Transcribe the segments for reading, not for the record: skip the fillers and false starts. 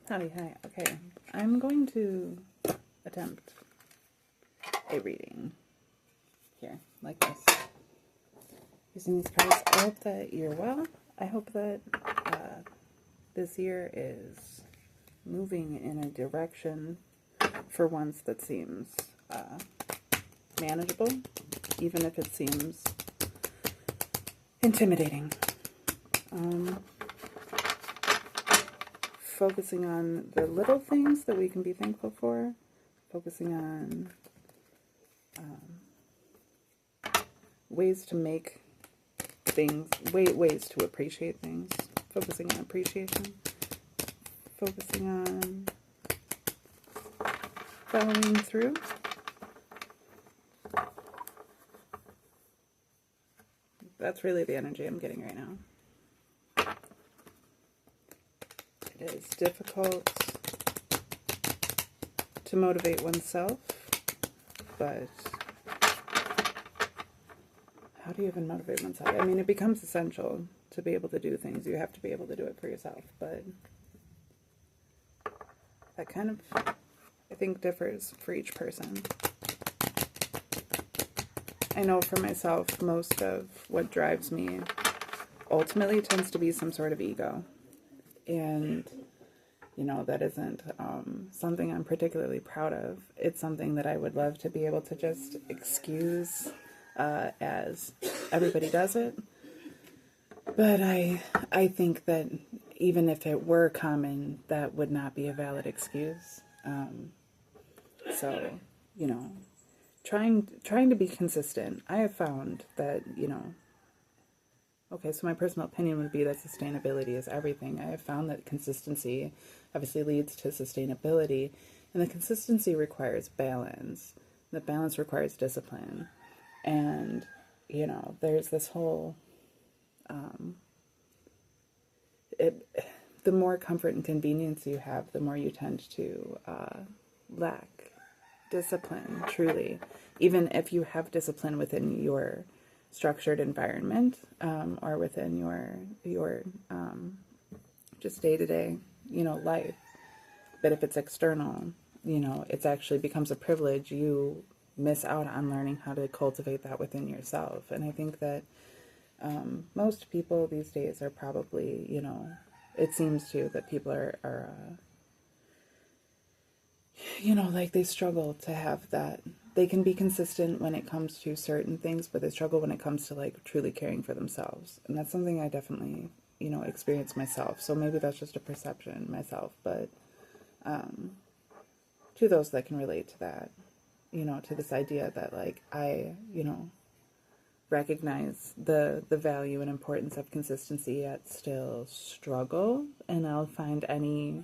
Howdy, hi. Okay, I'm going to attempt a reading here, like this. Using these cards, I hope that you're well. I hope that this year is moving in a direction for once that seems manageable, even if it seems intimidating. Focusing on the little things that we can be thankful for, focusing on ways to make things, ways to appreciate things, focusing on appreciation, focusing on following through. That's really the energy I'm getting right now. It is difficult to motivate oneself, but how do you even motivate oneself? I mean, it becomes essential to be able to do things. You have to be able to do it for yourself, but that kind of, I think, differs for each person. I know for myself, most of what drives me ultimately tends to be some sort of ego. And, you know, that isn't something I'm particularly proud of. It's something that I would love to be able to just excuse as everybody does it. But I think that even if it were common, that would not be a valid excuse. So, you know, trying to be consistent. I have found that, you know, okay, so my personal opinion would be that sustainability is everything. I have found that consistency obviously leads to sustainability, and the consistency requires balance. The balance requires discipline. And, you know, there's this whole, the more comfort and convenience you have, the more you tend to lack discipline, truly. Even if you have discipline within your structured environment or within your just day-to-day, you know, life. But if it's external, you know, it's actually becomes a privilege. You miss out on learning how to cultivate that within yourself. And I think that most people these days are probably, you know, it seems to that people are you know, like they struggle to have that. They can be consistent when it comes to certain things, but they struggle when it comes to like truly caring for themselves. And that's something I definitely, you know, experience myself. So maybe that's just a perception myself, but to those that can relate to that, you know, to this idea that like I, you know, recognize the value and importance of consistency, yet still struggle, and I'll find any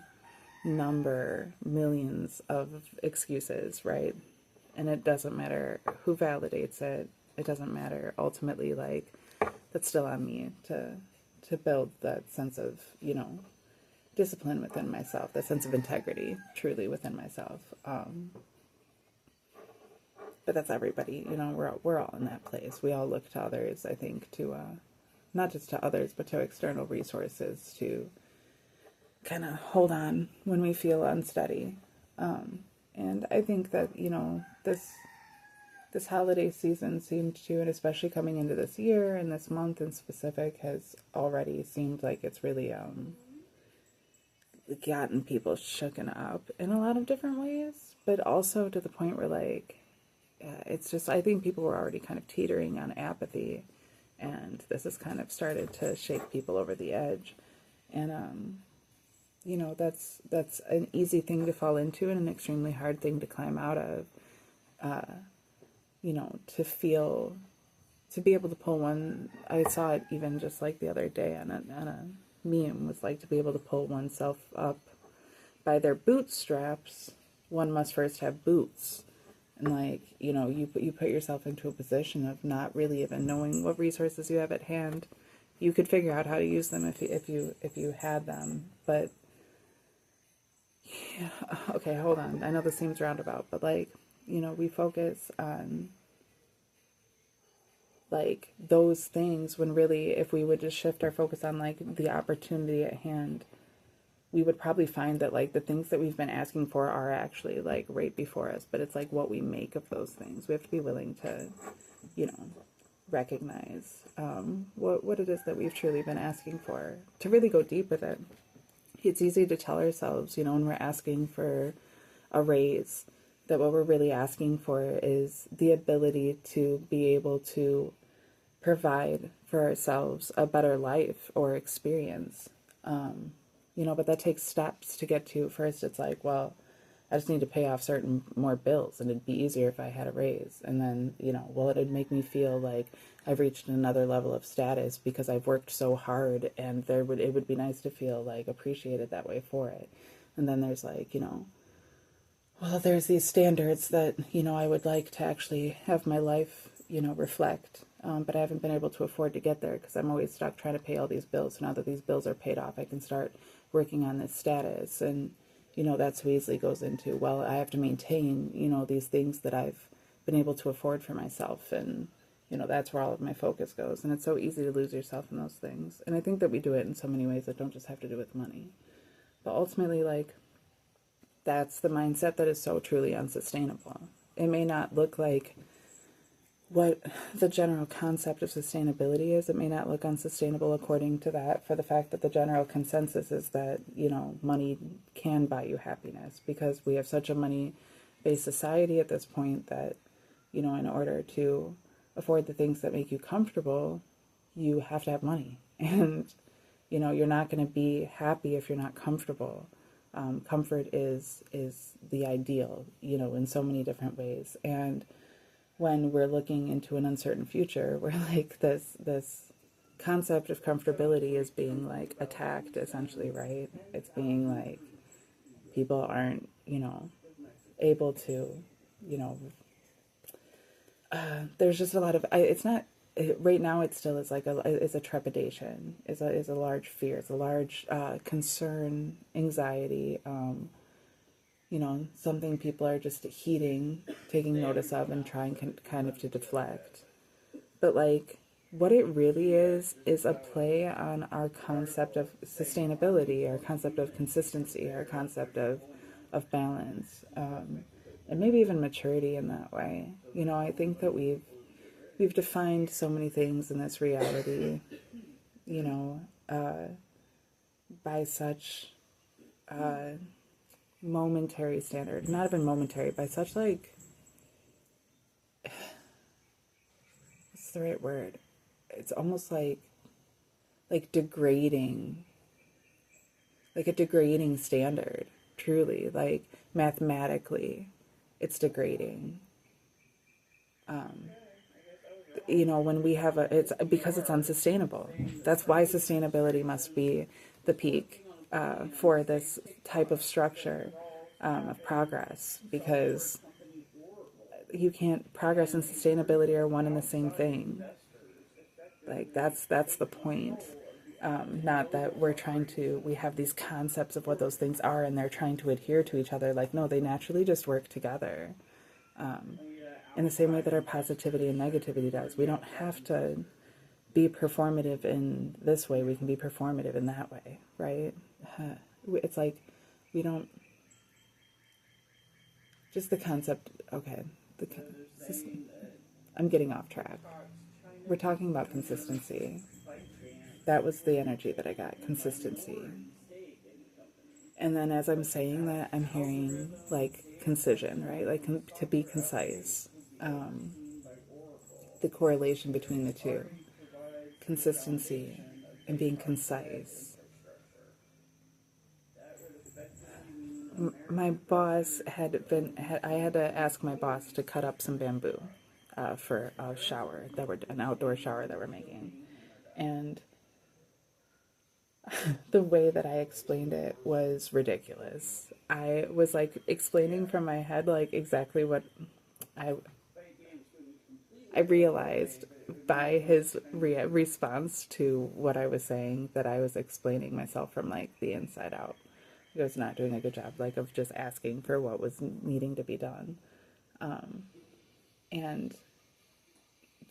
number, millions of excuses, right? And it doesn't matter who validates it. It doesn't matter. Ultimately, like, that's still on me to build that sense of, you know, discipline within myself, that sense of integrity truly within myself. But that's everybody, you know, we're all in that place. We all look to others, I think, to, not just to others, but to external resources to kind of hold on when we feel unsteady. And I think that, you know, this holiday season seemed to, and especially coming into this year and this month in specific, has already seemed like it's really gotten people shooken up in a lot of different ways, but also to the point where like, it's just, I think people were already kind of teetering on apathy, and this has kind of started to shake people over the edge. And, you know, that's an easy thing to fall into and an extremely hard thing to climb out of. You know, to be able to pull one, I saw it even just like the other day on a meme, was like, to be able to pull oneself up by their bootstraps, one must first have boots. And like, you know, you put yourself into a position of not really even knowing what resources you have at hand. You could figure out how to use them if you had them, but yeah, okay, hold on. I know this seems roundabout, but like, you know, we focus on like those things when really if we would just shift our focus on like the opportunity at hand, we would probably find that like the things that we've been asking for are actually like right before us, but it's like what we make of those things. We have to be willing to, you know, recognize what it is that we've truly been asking for, to really go deep with it. It's easy to tell ourselves, you know, when we're asking for a raise, that what we're really asking for is the ability to be able to provide for ourselves a better life or experience. You know, but that takes steps to get to. First, it's like, well, I just need to pay off certain more bills, and it'd be easier if I had a raise. And then, you know, well, it'd make me feel like I've reached another level of status because I've worked so hard, and it would be nice to feel like appreciated that way for it. And then there's like, you know, well, there's these standards that, you know, I would like to actually have my life, you know, reflect. But I haven't been able to afford to get there because I'm always stuck trying to pay all these bills. So now that these bills are paid off, I can start working on this status. And, you know, that so easily goes into, well, I have to maintain, you know, these things that I've been able to afford for myself. And, you know, that's where all of my focus goes. And it's so easy to lose yourself in those things. And I think that we do it in so many ways that don't just have to do with money. But ultimately, like, that's the mindset that is so truly unsustainable. It may not look like what the general concept of sustainability is. It may not look unsustainable according to that, for the fact that the general consensus is that, you know, money can buy you happiness, because we have such a money-based society at this point that, you know, in order to afford the things that make you comfortable, you have to have money. And, you know, you're not going to be happy if you're not comfortable. Comfort is the ideal, you know, in so many different ways. And when we're looking into an uncertain future, where like this concept of comfortability is being like attacked, essentially, right? It's being like people aren't, you know, able to, you know, there's just a lot of, it's not, right now it still is like it's a trepidation, is a large fear, it's a large concern, anxiety, you know, something people are just taking notice of and trying kind of to deflect. But like, what it really is a play on our concept of sustainability, our concept of consistency, our concept of balance, and maybe even maturity in that way. You know, I think that we've defined so many things in this reality, you know, by such momentary standard, not even momentary, by such like, what's the right word? It's almost like degrading, like a degrading standard, truly, like mathematically, it's degrading. You know, when we have it's because it's unsustainable. That's why sustainability must be the peak for this type of structure of progress, because you can't, progress and sustainability are one and the same thing. Like that's the point. Not that we have these concepts of what those things are and they're trying to adhere to each other. Like, no, they naturally just work together. In the same way that our positivity and negativity does. We don't have to be performative in this way. We can be performative in that way, right? It's like, we don't, just the concept, okay, I'm getting off track. We're talking about consistency. That was the energy that I got, consistency. And then as I'm saying that, I'm hearing like concision, right? Like to be concise. The correlation between the two, consistency and being concise. My boss I had to ask my boss to cut up some bamboo for a shower an outdoor shower that we're making. And the way that I explained it was ridiculous. I was like explaining from my head like exactly what I realized by his response to what I was saying, that I was explaining myself from like the inside out. I was not doing a good job, like, of just asking for what was needing to be done. And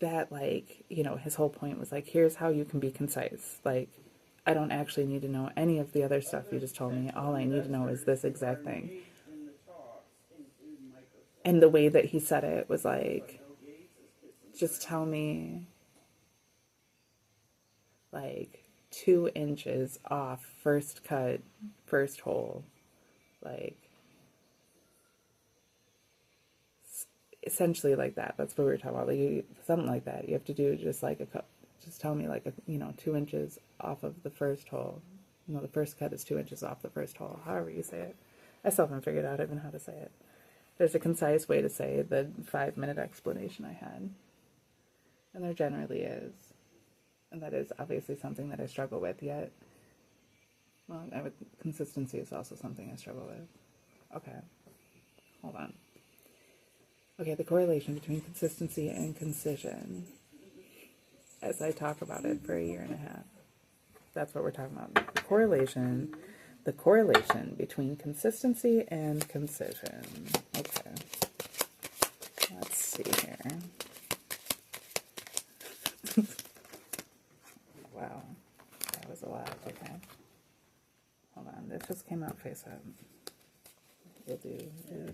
that, like, you know, his whole point was like, here's how you can be concise. Like, I don't actually need to know any of the other stuff you just told me. All I need to know is this exact thing. And the way that he said it was like, just tell me, like, 2 inches off first cut, first hole. Like, essentially like that. That's what we were talking about. Like, something like that. You have to do just like just tell me like, 2 inches off of the first hole. The first cut is 2 inches off the first hole. However you say it. I still haven't figured out even how to say it. There's a concise way to say the 5-minute explanation I had. And there generally is. And that is obviously something that I struggle with yet. Well, consistency is also something I struggle with. Okay. Hold on. Okay, the correlation between consistency and concision. As I talk about it for 1.5 years. That's what we're talking about. The correlation between consistency and concision. Okay. Let's see here. Wow. That was a lot. Okay. Hold on. This just came out face up. We'll do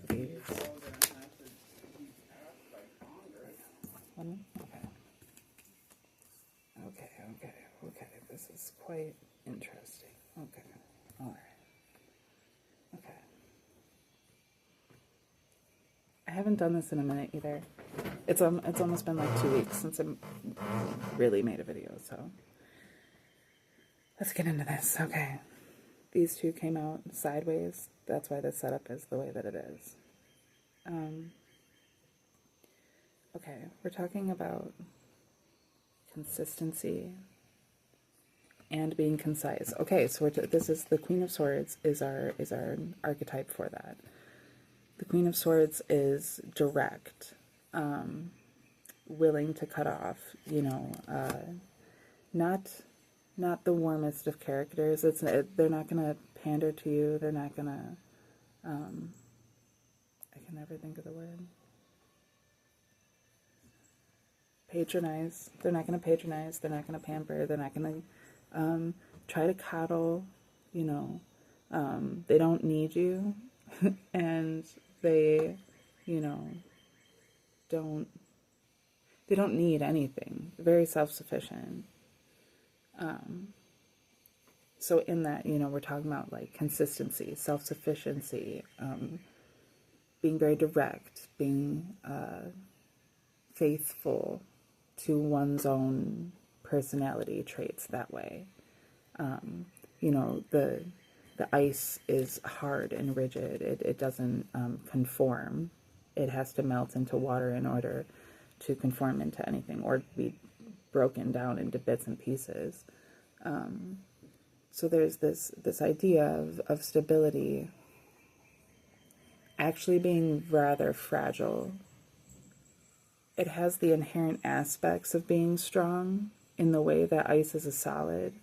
these. Okay. This is quite interesting. Okay. All right. Okay. I haven't done this in a minute either. It's almost been like 2 weeks since I really made a video, so let's get into this. Okay. These two came out sideways. That's why the setup is the way that it is. Okay, we're talking about consistency and being concise. Okay, so this is the Queen of Swords is our archetype for that. The Queen of Swords is direct, willing to cut off. Not the warmest of characters. They're not gonna pander to you. They're not gonna. I can never think of the word. Patronize. They're not going to patronize. They're not going to pamper. They're not going to try to coddle. They don't need you, and they, don't. They don't need anything. They're very self-sufficient. So in that, we're talking about like consistency, self-sufficiency, being very direct, being faithful to one's own personality traits that way. The ice is hard and rigid. It doesn't conform. It has to melt into water in order to conform into anything or be broken down into bits and pieces. So there's this idea of stability actually being rather fragile. It has the inherent aspects of being strong in the way that ice is a solid,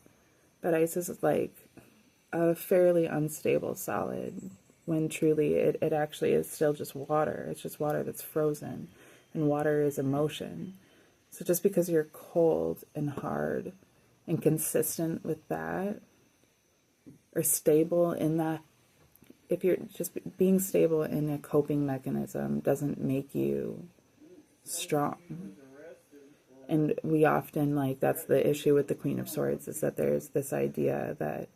but ice is like a fairly unstable solid when truly it actually is still just water. It's just water that's frozen, and water is emotion. So just because you're cold and hard and consistent with that, or stable in that, if you're just being stable in a coping mechanism doesn't make you strong. And we often, that's the issue with the Queen of Swords, is that there's this idea that,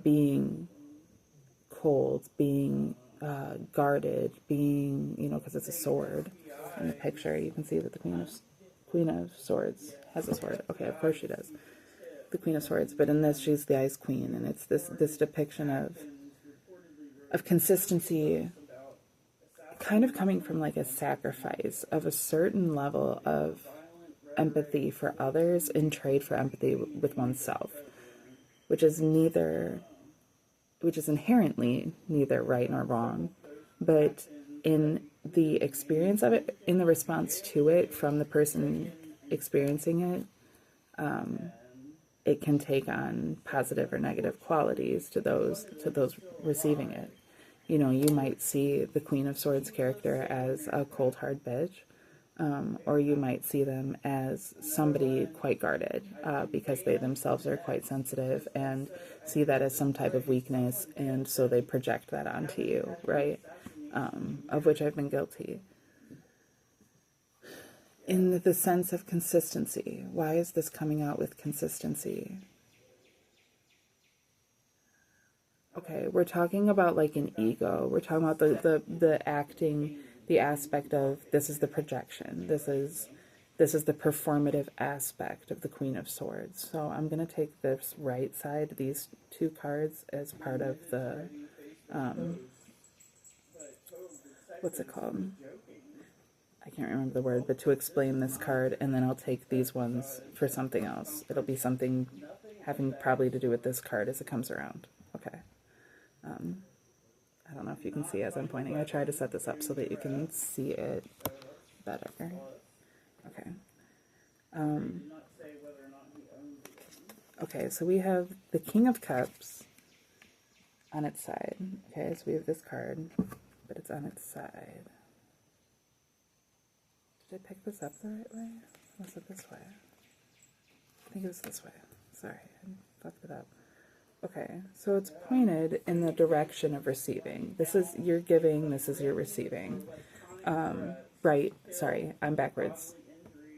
being cold, being guarded, being, because it's a sword in the picture, you can see that the Queen of Swords has a sword. Okay, of course she does. The Queen of Swords, but in this she's the Ice Queen, and it's this depiction of consistency kind of coming from like a sacrifice of a certain level of empathy for others in trade for empathy with oneself, which is inherently neither right nor wrong, but in the experience of it, in the response to it from the person experiencing it, it can take on positive or negative qualities to those receiving it. You might see the Queen of Swords character as a cold, hard bitch, or you might see them as somebody quite guarded, because they themselves are quite sensitive and see that as some type of weakness, and so they project that onto you, right? Of which I've been guilty. In the sense of consistency, why is this coming out with consistency? Okay, we're talking about like an ego. We're talking about the acting, the aspect of this is the projection. This is the performative aspect of the Queen of Swords. So I'm going to take this right side, these two cards, as part of the, what's it called? I can't remember the word, but to explain this card, and then I'll take these ones for something else. It'll be something having probably to do with this card as it comes around. Okay. I don't know if you can see as I'm pointing. I try to set this up so that you can see it better. Okay. Okay, so we have the King of Cups on its side. Okay, so we have this card, but it's on its side. Did I pick this up the right way? Or was it this way? I think it was this way. Sorry, I fucked it up. Okay, so it's pointed in the direction of receiving. This is your giving, this is your receiving. Right, sorry, I'm backwards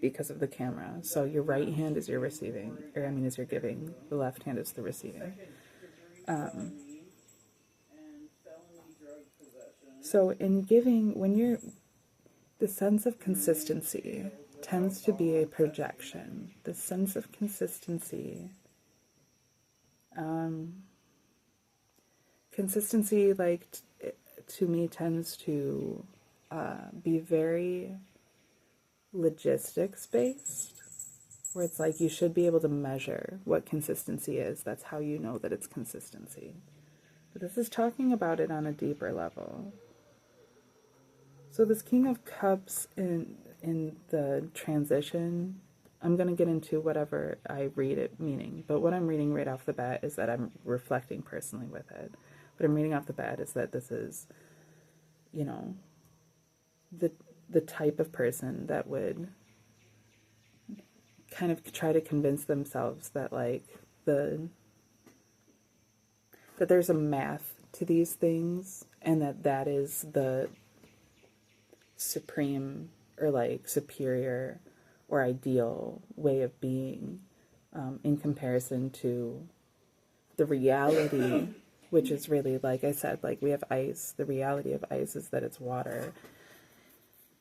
because of the camera. So your right hand is your receiving, or I mean is your giving. The left hand is the receiving. So in giving, the sense of consistency tends to be a projection. The sense of consistency, like, to me, tends to be very logistics based, where it's like you should be able to measure what consistency is. That's how you know that it's consistency. But this is talking about it on a deeper level. So this King of Cups in the transition, I'm going to get into whatever I read it meaning, but what I'm reading right off the bat is that I'm reflecting personally with it. What I'm reading off the bat is that this is, you know, the type of person that would kind of try to convince themselves that, like, that there's a math to these things, and that is the supreme or like superior or ideal way of being, in comparison to the reality, which is really, like I said, like we have ice. The reality of ice is that it's water.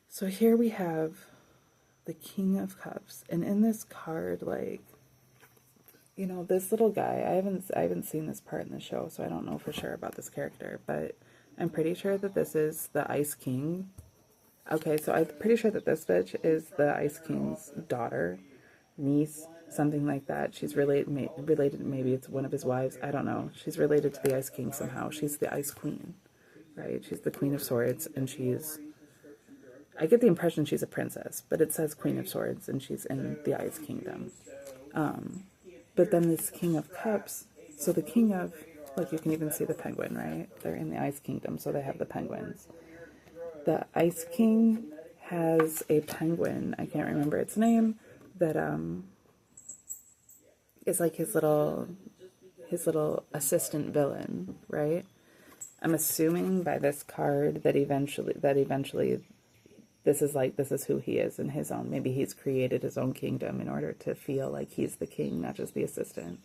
So here we have the King of Cups, and in this card, like, you know, this little guy, I haven't seen this part in the show, so I don't know for sure about this character, but I'm pretty sure that this is the Ice King. Okay, so I'm pretty sure that this bitch is the Ice King's daughter, niece, something like that. She's related, maybe it's one of his wives, I don't know. She's related to the Ice King somehow. She's the Ice Queen, right? She's the Queen of Swords, and I get the impression she's a princess, but it says Queen of Swords, and she's in the Ice Kingdom. But then this King of Cups, so the King of, like, you can even see the penguin, right? They're in the Ice Kingdom, so they have the penguins. The Ice King has a penguin, I can't remember its name, that is like his little assistant villain, right? I'm assuming by this card that eventually this is who he is in his own. Maybe he's created his own kingdom in order to feel like he's the king, not just the assistant.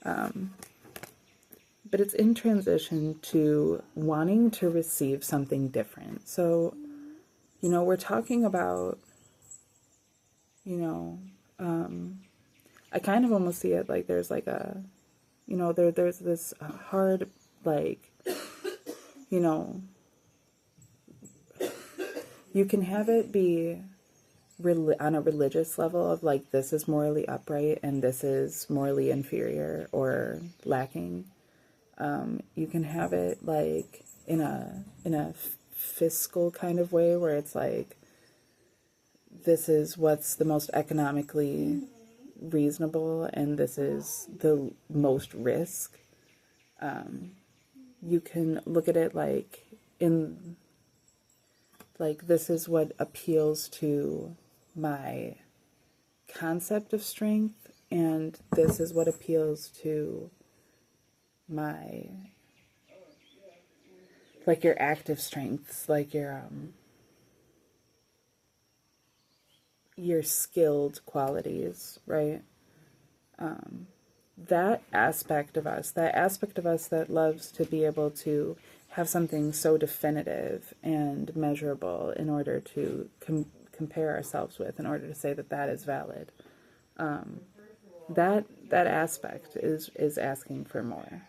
But it's in transition to wanting to receive something different. So, you know, we're talking about, you know, I kind of almost see it like there's like a, you know, there's this hard, like, you know, you can have it be on a religious level of like, this is morally upright and this is morally inferior or lacking. You can have it like in a fiscal kind of way where it's like, this is what's the most economically reasonable and this is the most risk. You can look at it like in like, this is what appeals to my concept of strength, and this is what appeals to my, like, your active strengths, like your skilled qualities, right? That aspect of us that loves to be able to have something so definitive and measurable in order to compare ourselves with, in order to say that that is valid. That aspect is asking for more.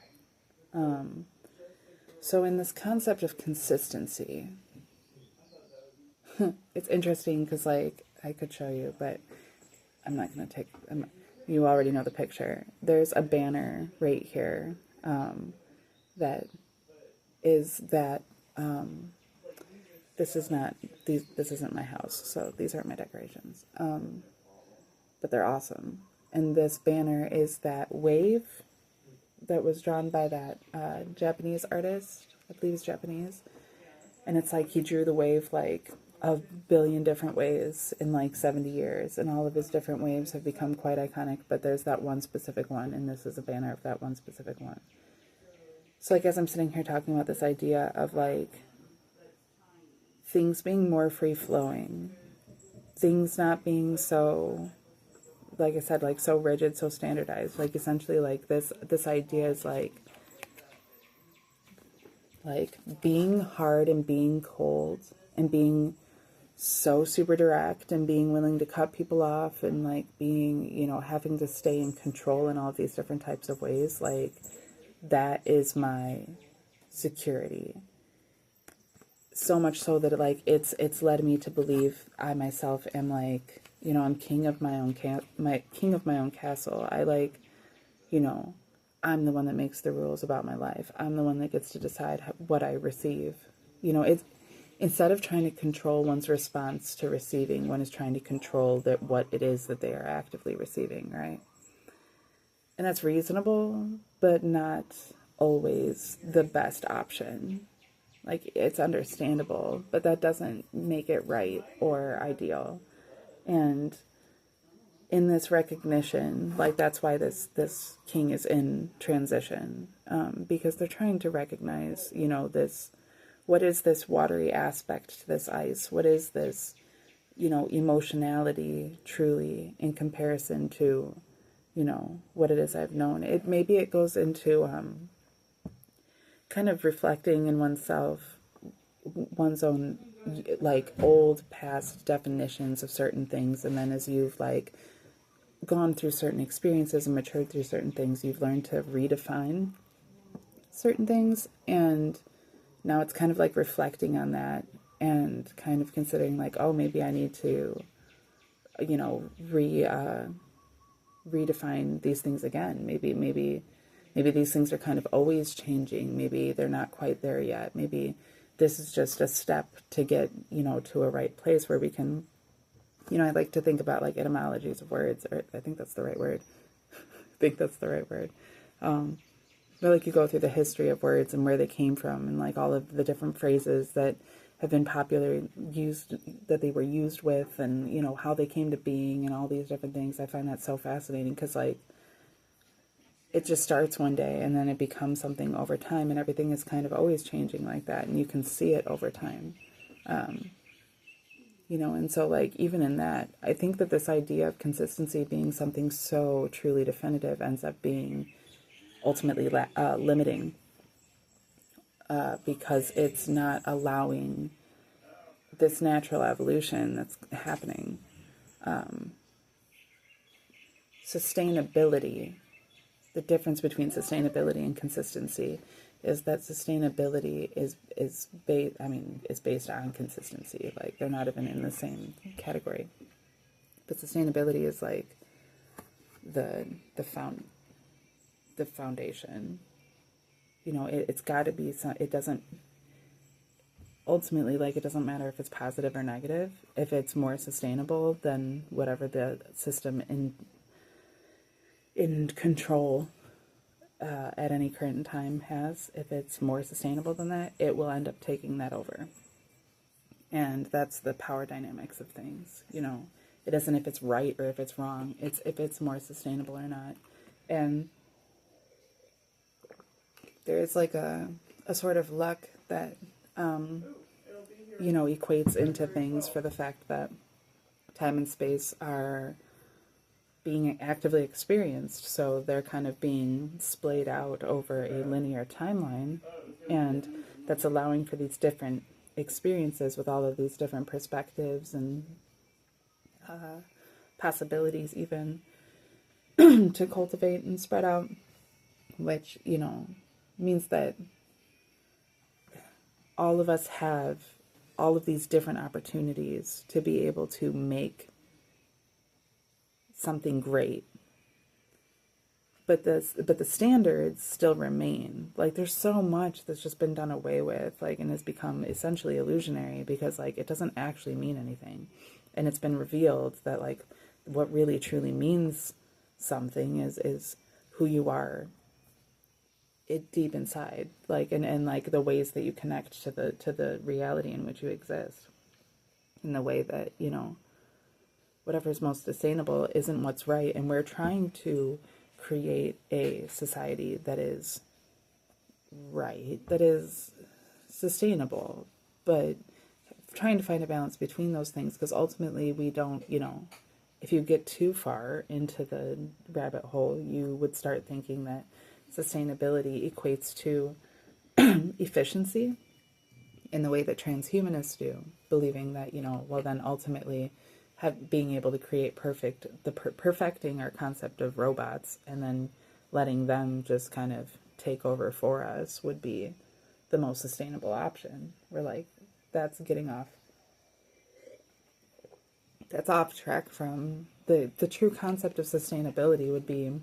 So in this concept of consistency, it's interesting because, like, I could show you, but I'm not going to take... you already know the picture. There's a banner right here that is that... this isn't my house, so these aren't my decorations. But they're awesome. And this banner is that wave that was drawn by that Japanese artist. I believe he's Japanese. And it's like he drew the wave like a billion different ways in like 70 years. And all of his different waves have become quite iconic. But there's that one specific one. And this is a banner of that one specific one. So like as I'm sitting here talking about this idea of like things being more free-flowing. Things not being so... like I said, like so rigid, so standardized. Like essentially like this idea is like being hard and being cold and being so super direct and being willing to cut people off and like being, you know, having to stay in control in all of these different types of ways. Like that is my security. So much so that like it's led me to believe I myself am like, you know, I'm king of my own castle. I like, you know, I'm the one that makes the rules about my life. I'm the one that gets to decide what I receive. You know, it's instead of trying to control one's response to receiving, one is trying to control what it is that they are actively receiving, right? And that's reasonable, but not always the best option. Like, it's understandable, but that doesn't make it right or ideal. And in this recognition, like that's why this king is in transition, because they're trying to recognize, you know, this, what is this watery aspect to this ice? What is this, you know, emotionality truly in comparison to, you know, what it is I've known? Maybe it goes into kind of reflecting in oneself, one's own like old past definitions of certain things, and then as you've like gone through certain experiences and matured through certain things, you've learned to redefine certain things, and now it's kind of like reflecting on that and kind of considering like, oh, maybe I need to, you know, redefine these things again. Maybe these things are kind of always changing. Maybe they're not quite there yet. Maybe this is just a step to get, you know, to a right place where we can, you know, I like to think about like etymologies of words, or I think that's the right word. But like you go through the history of words and where they came from and like all of the different phrases that have been popularly used, that they were used with, and, you know, how they came to being and all these different things. I find that so fascinating because like it just starts one day and then it becomes something over time, and everything is kind of always changing like that, and you can see it over time. You know, and so like even in that, I think that this idea of consistency being something so truly definitive ends up being ultimately limiting, because it's not allowing this natural evolution that's happening. Sustainability. The difference between sustainability and consistency is that sustainability is based on consistency. Like they're not even in the same category. But sustainability is like the foundation. You know, it's got to be some. It doesn't ultimately, like, it doesn't matter if it's positive or negative. If it's more sustainable than whatever the system in control at any current time has, if it's more sustainable than that, it will end up taking that over. And that's the power dynamics of things. You know, it isn't if it's right or if it's wrong. It's if it's more sustainable or not. And there is like a sort of luck that, you know, equates into things for the fact that time and space are being actively experienced. So they're kind of being splayed out over a linear timeline. And that's allowing for these different experiences with all of these different perspectives and possibilities even to cultivate and spread out, which, you know, means that all of us have all of these different opportunities to be able to make something great. But the standards still remain. Like, there's so much that's just been done away with, like, and has become essentially illusionary because, like, it doesn't actually mean anything. And it's been revealed that, like, what really truly means something is who you are deep inside, like, and like the ways that you connect to the reality in which you exist, in the way that, you know, whatever's most sustainable isn't what's right. And we're trying to create a society that is right, that is sustainable, but trying to find a balance between those things, because ultimately we don't, you know, if you get too far into the rabbit hole, you would start thinking that sustainability equates to efficiency in the way that transhumanists do, believing that, you know, well, then ultimately being able to create perfecting our concept of robots and then letting them just kind of take over for us would be the most sustainable option. We're like, that's off track from the true concept of sustainability would be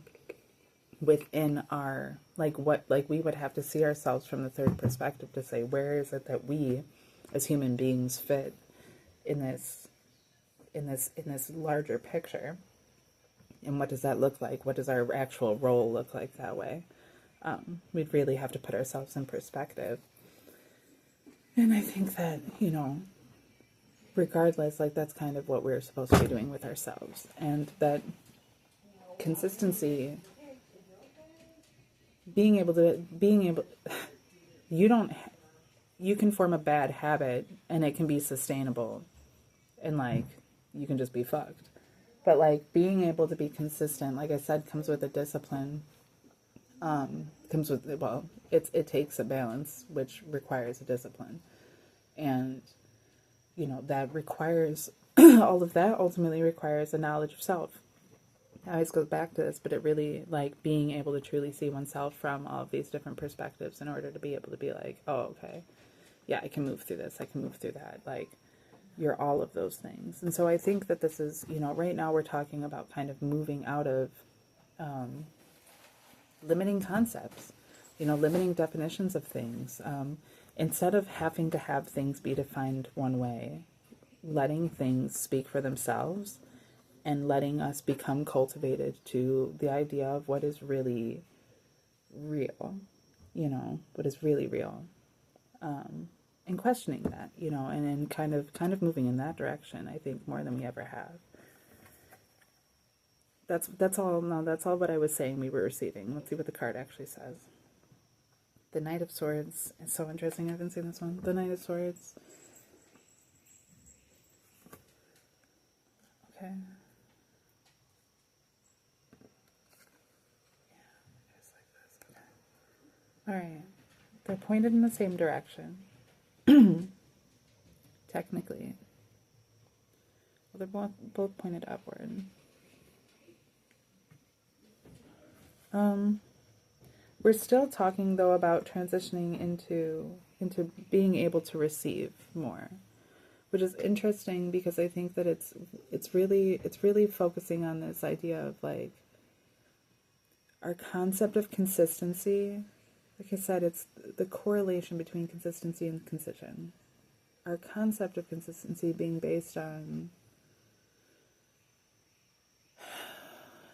within our, like, what, like, we would have to see ourselves from the third perspective to say, where is it that we as human beings fit in this larger picture, and what does that look like? What does our actual role look like that way? We'd really have to put ourselves in perspective. And I think that, you know, regardless, like, that's kind of what we're supposed to be doing with ourselves. And that consistency, being able, you can form a bad habit and it can be sustainable, and, like, you can just be fucked. But, like, being able to be consistent, like I said, comes with a discipline. Comes with, well, it takes a balance, which requires a discipline. And, you know, that requires, all of that ultimately requires a knowledge of self. It always goes back to this, but it really, like, being able to truly see oneself from all of these different perspectives in order to be able to be like, oh, okay, yeah, I can move through this, I can move through that, like, you're all of those things. And so I think that this is, you know, right now we're talking about kind of moving out of limiting concepts, you know, limiting definitions of things. Instead of having to have things be defined one way, letting things speak for themselves and letting us become cultivated to the idea of what is really real, you know, what is really real. And questioning that, you know, and kind of moving in that direction, I think, more than we ever have. That's all. No, that's all what I was saying we were receiving. Let's see what the card actually says. The Knight of Swords is so interesting. I haven't seen this one. The Knight of Swords. Okay. Yeah, just like this. Okay. All right. They're pointed in the same direction. Technically. Well, they're both pointed upward. We're still talking, though, about transitioning into being able to receive more, which is interesting because I think that it's really focusing on this idea of, like, our concept of consistency. Like I said, it's the correlation between consistency and concision. Our concept of consistency being based on,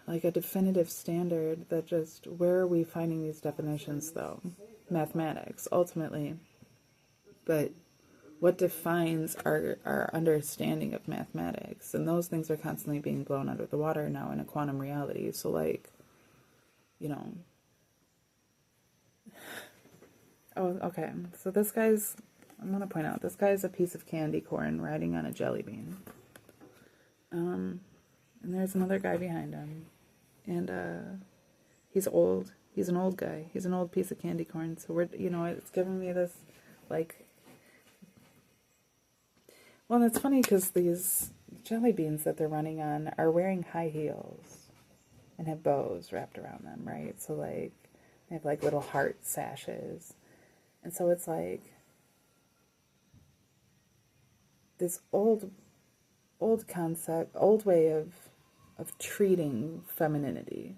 like, a definitive standard that just, where are we finding these definitions, though? Mathematics, ultimately. But what defines our understanding of mathematics. And those things are constantly being blown under the water now in a quantum reality. So, like, you know. Oh, okay. So this guy's, I'm going to point out, this guy's a piece of candy corn riding on a jelly bean. And there's another guy behind him. And he's old. He's an old guy. He's an old piece of candy corn. So we're, you know, it's giving me this, like, well, it's funny because these jelly beans that they're running on are wearing high heels and have bows wrapped around them, right? So, like, they have, like, little heart sashes. And so it's, like, this old concept, old way of treating femininity.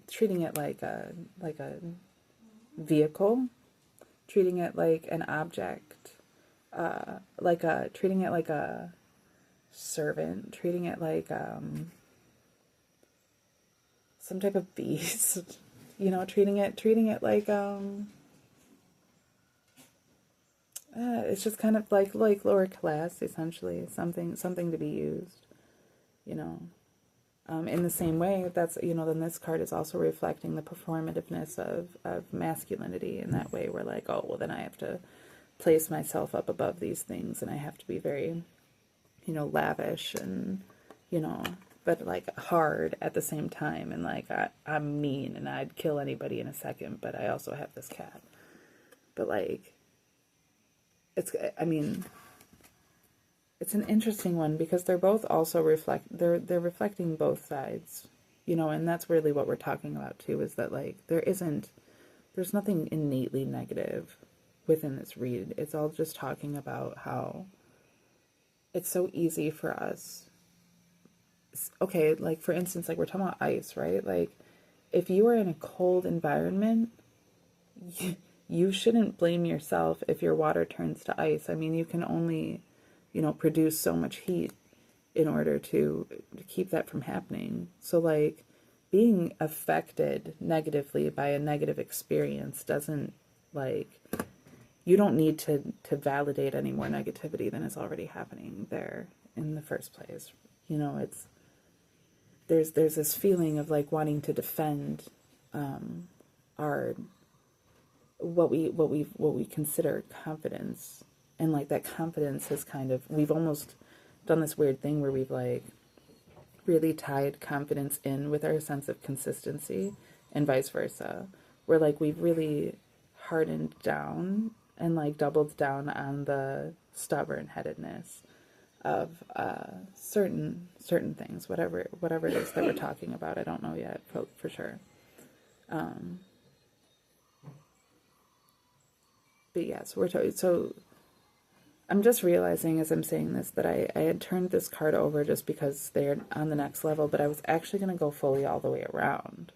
Treating it like a vehicle, treating it like an object, treating it like a servant, treating it like some type of beast, you know, treating it like it's just kind of like lower class, essentially, something to be used, you know. In the same way, that's, you know, then this card is also reflecting the performativeness of masculinity. In that way, we're like, oh, well, then I have to place myself up above these things, and I have to be very, you know, lavish and, you know, but, like, hard at the same time. And, like, I'm mean, and I'd kill anybody in a second, but I also have this cat. But, like, it's, I mean, it's an interesting one because they're both also they're reflecting both sides, you know, and that's really what we're talking about too, is that, like, there's nothing innately negative within this read. It's all just talking about how it's so easy for us. Okay, like, for instance, like, we're talking about ice, right? Like, if you are in a cold environment, you shouldn't blame yourself if your water turns to ice. I mean, you can only, you know, produce so much heat in order to keep that from happening. So, like, being affected negatively by a negative experience doesn't, like, you don't need to validate any more negativity than is already happening there in the first place. You know, it's, there's this feeling of, like, wanting to defend our, what we consider confidence. And, like, that confidence has kind of, we've almost done this weird thing where we've, like, really tied confidence in with our sense of consistency, and vice versa. Where, like, we've really hardened down and, like, doubled down on the stubborn-headedness of certain things, whatever it is that we're talking about. I don't know yet for sure. But yeah, so I'm just realizing as I'm saying this that I had turned this card over just because they're on the next level, but I was actually going to go fully all the way around.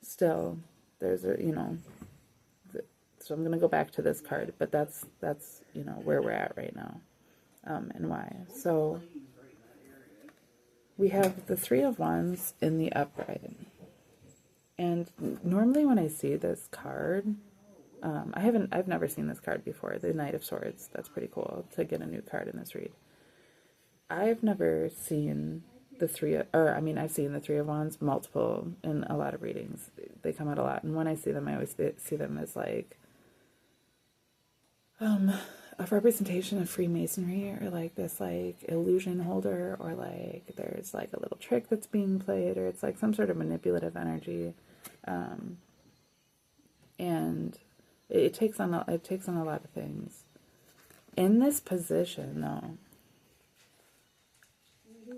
Still, there's a, you know, so I'm going to go back to this card, but that's you know, where we're at right now, and why. So we have the Three of Wands in the upright. And normally when I see this card, I've never seen this card before, the Knight of Swords. That's pretty cool to get a new card in this read. I've never seen I've seen the Three of Wands multiple in a lot of readings. They come out a lot, and when I see them, I always see them as, like, a representation of Freemasonry, or, like, this, like, illusion holder, or, like, there's, like, a little trick that's being played, or it's, like, some sort of manipulative energy, and it takes on a lot of things. In this position, though,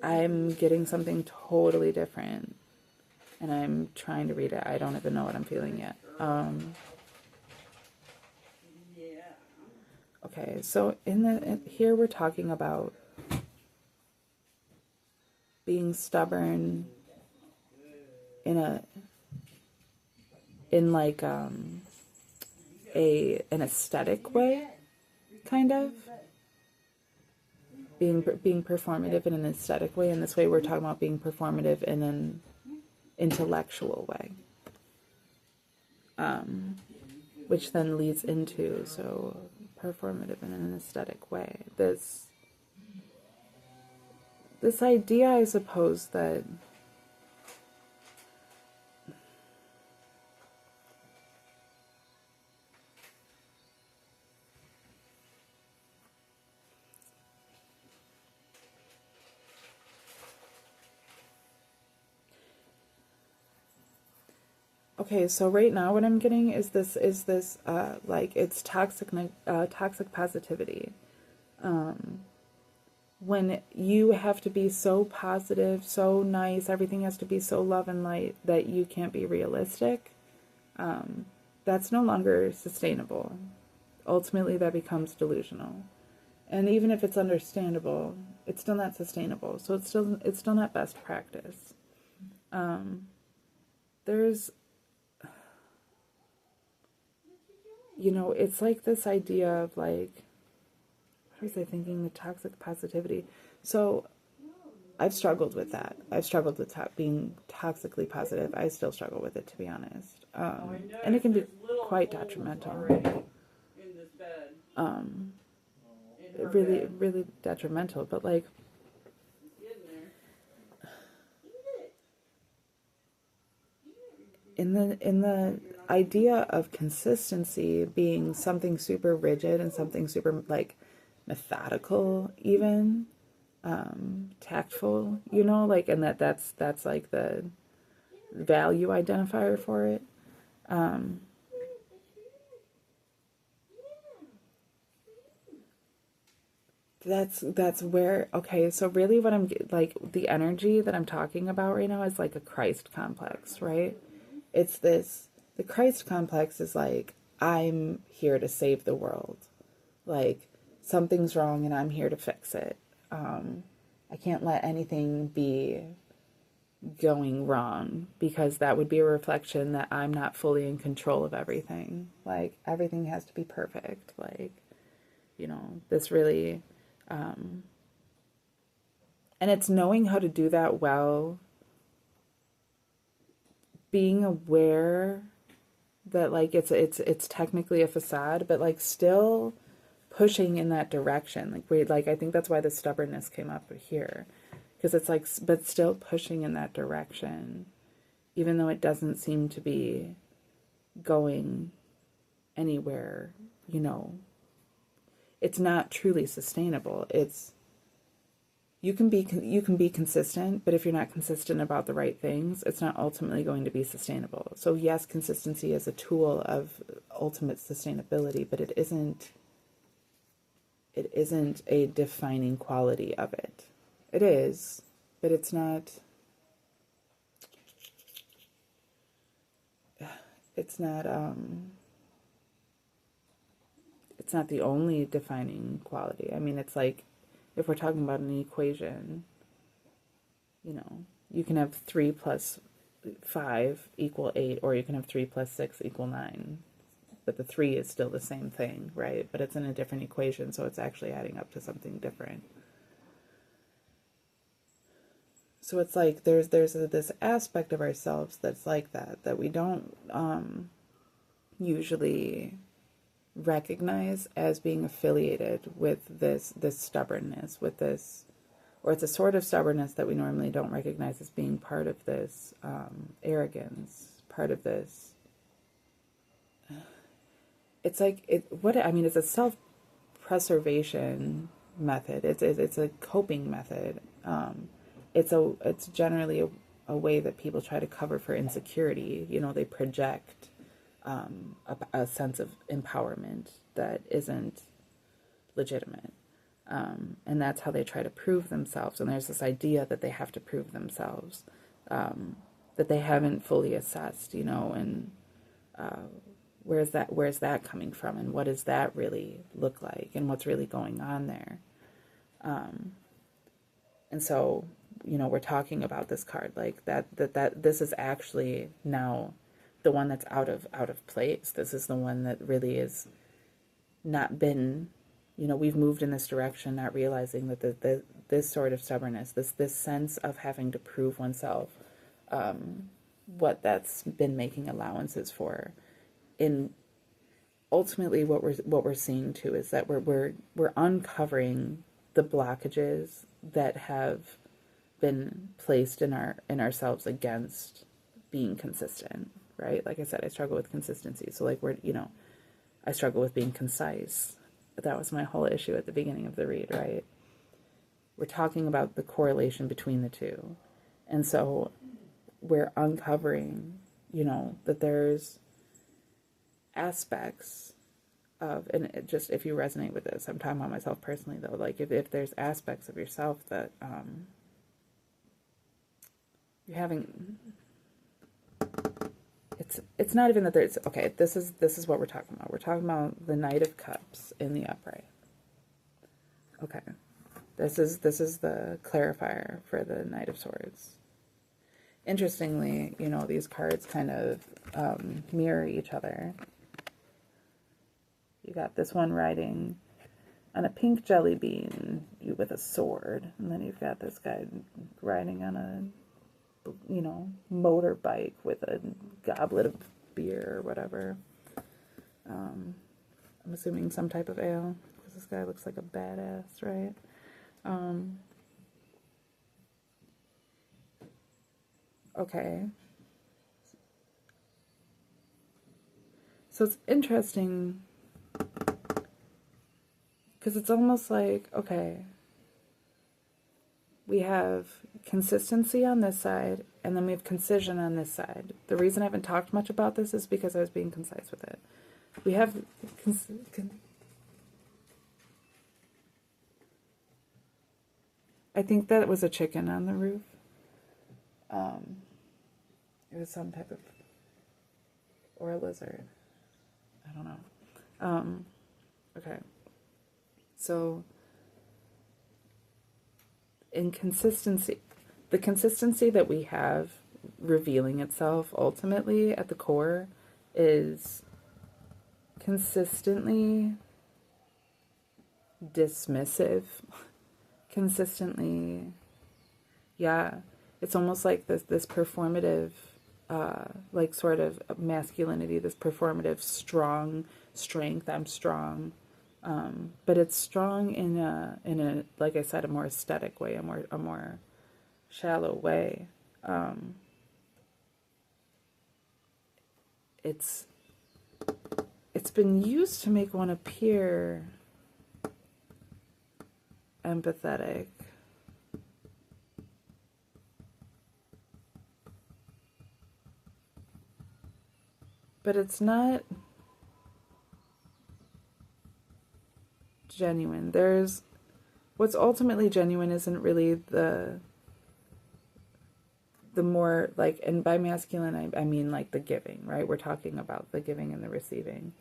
I'm getting something totally different, and I'm trying to read it. I don't even know what I'm feeling yet. Okay, so here we're talking about being stubborn in like an aesthetic way, kind of. Being performative in an aesthetic way. In this way, we're talking about being performative in an intellectual way. which then leads into, so performative in an aesthetic way. This idea, I suppose, that okay, so right now what I'm getting is this like it's toxic positivity. When you have to be so positive, so nice, everything has to be so love and light that you can't be realistic, that's no longer sustainable. Ultimately, that becomes delusional. And even if it's understandable, it's still not sustainable. So it's still not best practice. There's, it's like this idea of like, what was I thinking? The toxic positivity. So I've struggled with that. I've struggled with being toxically positive. I still struggle with it, to be honest. And it can be quite detrimental. Really, really detrimental. But like, in the idea of consistency being something super rigid and something super like methodical, even tactful, like, and that's like the value identifier for it. That's where, okay, so really what I'm like, the energy that I'm talking about right now is like a Christ complex, right? It's the Christ complex is like, I'm here to save the world. Like, something's wrong and I'm here to fix it. I can't let anything be going wrong, because that would be a reflection that I'm not fully in control of everything. Like, everything has to be perfect. Like, this really, and it's knowing how to do that well, being aware that like it's technically a facade, but like still pushing in that direction. Like I think that's why the stubbornness came up here, because it's like, but still pushing in that direction, even though it doesn't seem to be going anywhere. It's not truly sustainable. You can be consistent, but if you're not consistent about the right things, it's not ultimately going to be sustainable. So yes, consistency is a tool of ultimate sustainability, but it isn't a defining quality of it. It is, but it's not it's not the only defining quality. I mean, it's like, if we're talking about an equation, you can have 3 plus 5 equal 8, or you can have 3 plus 6 equal 9. But the 3 is still the same thing, right? But it's in a different equation, so it's actually adding up to something different. So it's like there's this aspect of ourselves that's like that we don't usually recognize as being affiliated with this stubbornness, with this, or it's a sort of stubbornness that we normally don't recognize as being part of this arrogance, part of this. It's like it's a self-preservation method. It's a coping method. It's generally a way that people try to cover for insecurity. They project a sense of empowerment that isn't legitimate. And that's how they try to prove themselves. And there's this idea that they have to prove themselves, that they haven't fully assessed, and where's that coming from, and what does that really look like, and what's really going on there. And so, we're talking about this card, like that this is actually now the one that's out of place. This is the one that really is not been, we've moved in this direction, not realizing that this sort of stubbornness, this sense of having to prove oneself, what that's been making allowances for in ultimately what we're seeing too is that we're uncovering the blockages that have been placed in ourselves against being consistent, right? Like I said, I struggle with consistency. So like I struggle with being concise. But that was my whole issue at the beginning of the read, right? We're talking about the correlation between the two. And so we're uncovering, that there's aspects of, and it just, if you resonate with this, I'm talking about myself personally though, like if there's aspects of yourself that you're having, it's not even that there's, okay, this is what we're talking about. We're talking about the Knight of Cups in the upright. Okay. This is the clarifier for the Knight of Swords. Interestingly, these cards kind of mirror each other. You got this one riding on a pink jelly bean with a sword, and then you've got this guy riding on a motorbike with a goblet of beer or whatever. I'm assuming some type of ale, because this guy looks like a badass, right? Okay. So it's interesting, because it's almost like, okay, we have consistency on this side, and then we have concision on this side. The reason I haven't talked much about this is because I was being concise with it. We have I think that was a chicken on the roof. It was some type of, or a lizard. I don't know. Okay. So, inconsistency, the consistency that we have revealing itself ultimately at the core is consistently dismissive, consistently, yeah, it's almost like this performative, like sort of masculinity, this performative strength, I'm strong, but it's strong in a like I said, a more aesthetic way, a more shallow way. It's been used to make one appear empathetic. But it's not genuine. There's, what's ultimately genuine isn't really the more, like, and by masculine I mean like the giving, right? We're talking about the giving and the receiving.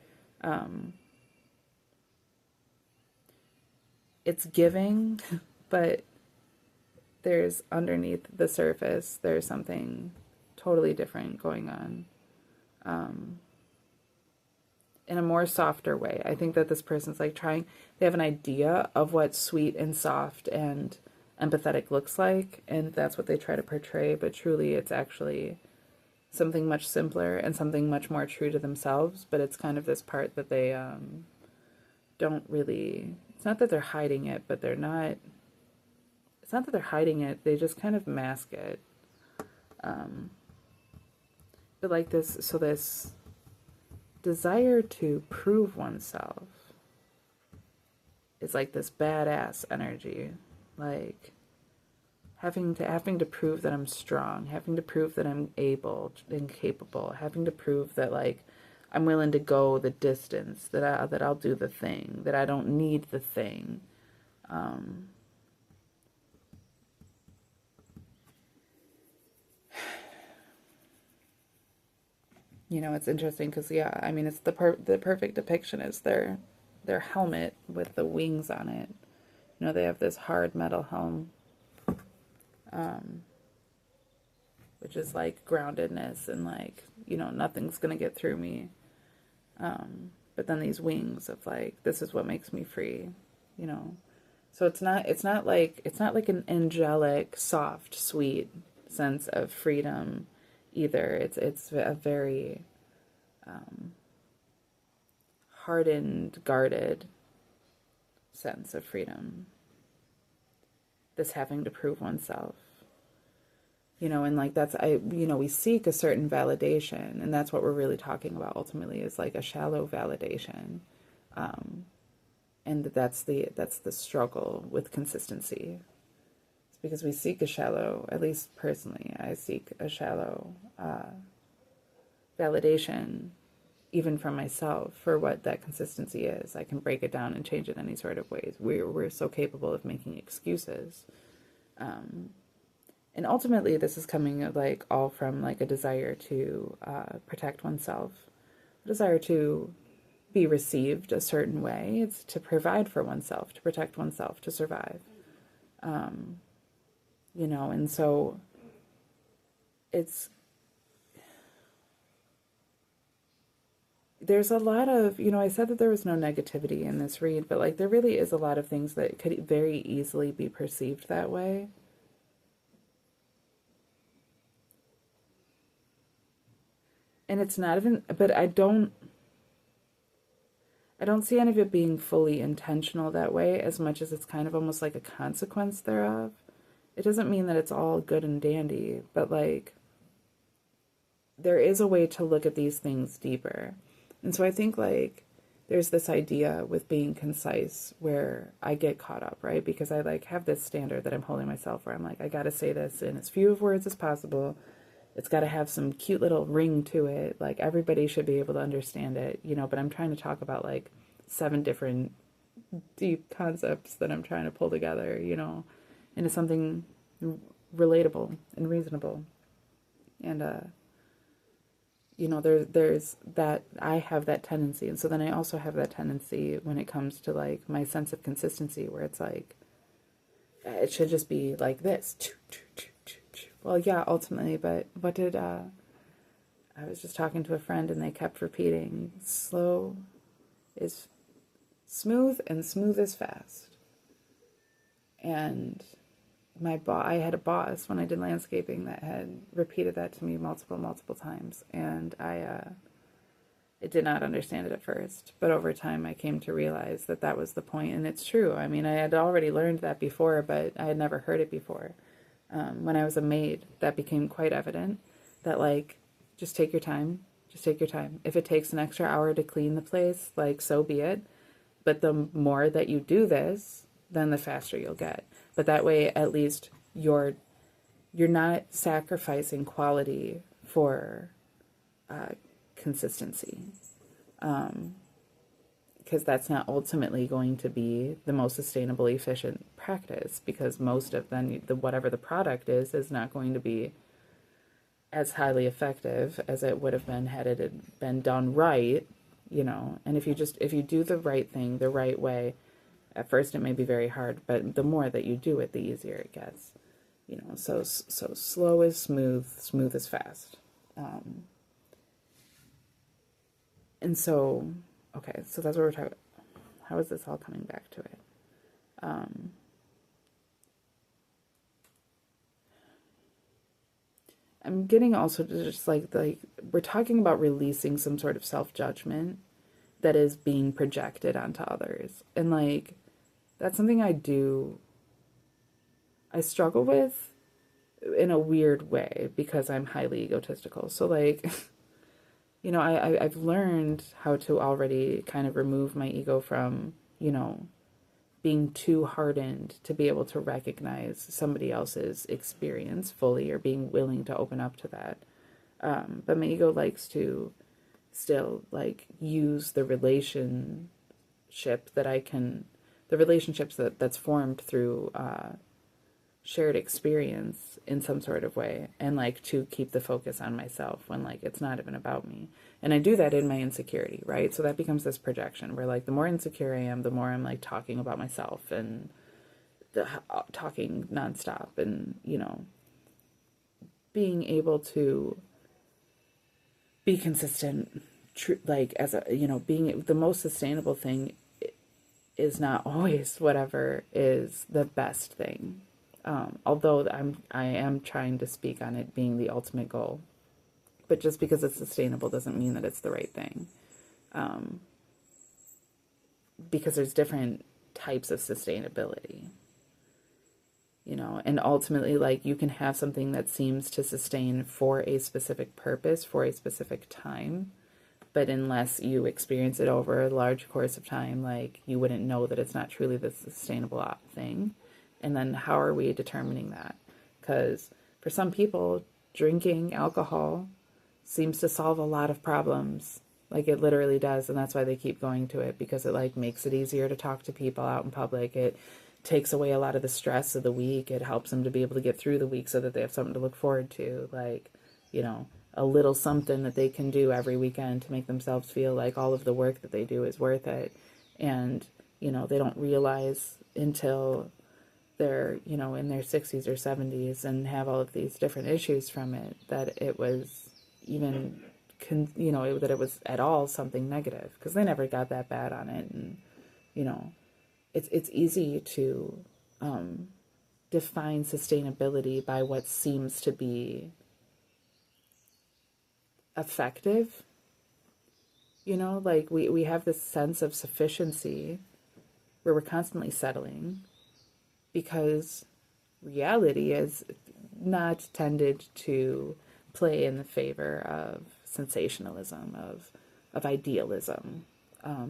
It's giving, but there's underneath the surface, there's something totally different going on. In a more softer way. I think that this person's like they have an idea of what sweet and soft and empathetic looks like, and that's what they try to portray, but truly it's actually something much simpler and something much more true to themselves, but it's kind of this part that they don't really, it's not that they're hiding it, but it's not that they're hiding it, they just kind of mask it. But like this desire to prove oneself is like this badass energy, like having to prove that I'm strong, having to prove that I'm able and capable, having to prove that like I'm willing to go the distance, that I'll do the thing, that I don't need the thing. It's interesting because, yeah, I mean, it's the perfect depiction is their helmet with the wings on it. They have this hard metal helm, which is like groundedness and like, nothing's going to get through me. But then these wings of like, this is what makes me free, So it's not like an angelic, soft, sweet sense of freedom either. It's a very hardened, guarded sense of freedom. This having to prove oneself. You know, and like we seek a certain validation, and that's what we're really talking about ultimately, is like a shallow validation. And that's the struggle with consistency. It's because we seek a shallow, at least personally, I seek a shallow validation, even from myself, for what that consistency is. I can break it down and change it any sort of ways. We're so capable of making excuses. And ultimately, this is coming like all from like a desire to protect oneself, a desire to be received a certain way. It's to provide for oneself, to protect oneself, to survive. You know, and so there's a lot of, you know, I said that there was no negativity in this read, but like there really is a lot of things that could very easily be perceived that way. And it's not even, but I don't see any of it being fully intentional that way, as much as it's kind of almost like a consequence thereof. It doesn't mean that it's all good and dandy, but like there is a way to look at these things deeper. And so I think like there's this idea with being concise where I get caught up, right? Because I like have this standard that I'm holding myself where I'm like, I got to say this in as few of words as possible. It's got to have some cute little ring to it. Like everybody should be able to understand it, you know, but I'm trying to talk about like 7 different deep concepts that I'm trying to pull together, you know, into something relatable and reasonable. And, you know, there's that, I have that tendency. And so then I also have that tendency when it comes to like my sense of consistency, where it's like, it should just be like this. Well, yeah, ultimately, but what did, I was just talking to a friend and they kept repeating, slow is smooth and smooth is fast. And I had a boss when I did landscaping that had repeated that to me multiple times. And I did not understand it at first, but over time I came to realize that that was the point. And it's true. I mean, I had already learned that before, but I had never heard it before. When I was a maid, that became quite evident, that like, just take your time. Just take your time. If it takes an extra hour to clean the place, like, so be it. But the more that you do this, then the faster you'll get. But that way, at least you're not sacrificing quality for consistency. Because that's not ultimately going to be the most sustainable, efficient practice, because most of then whatever the product is not going to be as highly effective as it would have been had it had been done right, you know. And if you do the right thing the right way, at first it may be very hard, but the more that you do it, the easier it gets, you know. So slow is smooth, smooth is fast. And so, okay, so that's what we're talking about. How is this all coming back to it? I'm getting also to just like we're talking about releasing some sort of self-judgment that is being projected onto others. And like, that's something I struggle with in a weird way because I'm highly egotistical. So like, you know, I've learned how to already kind of remove my ego from, you know, being too hardened to be able to recognize somebody else's experience fully, or being willing to open up to that. But my ego likes to still like use the relationships that's formed through shared experience in some sort of way, and like to keep the focus on myself when like it's not even about me. And I do that in my insecurity, right? So that becomes this projection where like the more insecure I am, the more I'm like talking about myself and talking nonstop, and you know, being able to be consistent, like as a, you know, being the most sustainable thing is not always whatever is the best thing. Although I am trying to speak on it being the ultimate goal, but just because it's sustainable doesn't mean that it's the right thing. because there's different types of sustainability, and ultimately, like, you can have something that seems to sustain for a specific purpose, for a specific time, but unless you experience it over a large course of time, like, you wouldn't know that it's not truly the sustainable thing. And then how are we determining that? Because for some people, drinking alcohol seems to solve a lot of problems. Like, it literally does, and that's why they keep going to it, because it, like, makes it easier to talk to people out in public. It takes away a lot of the stress of the week. It helps them to be able to get through the week so that they have something to look forward to. Like, a little something that they can do every weekend to make themselves feel like all of the work that they do is worth it. And, they don't realize until they're, in their 60s or 70s and have all of these different issues from it, that it was even, that it was at all something negative, because they never got that bad on it. And, it's easy to define sustainability by what seems to be effective. Like, we have this sense of sufficiency where we're constantly settling, because reality is not tended to play in the favor of sensationalism, of idealism.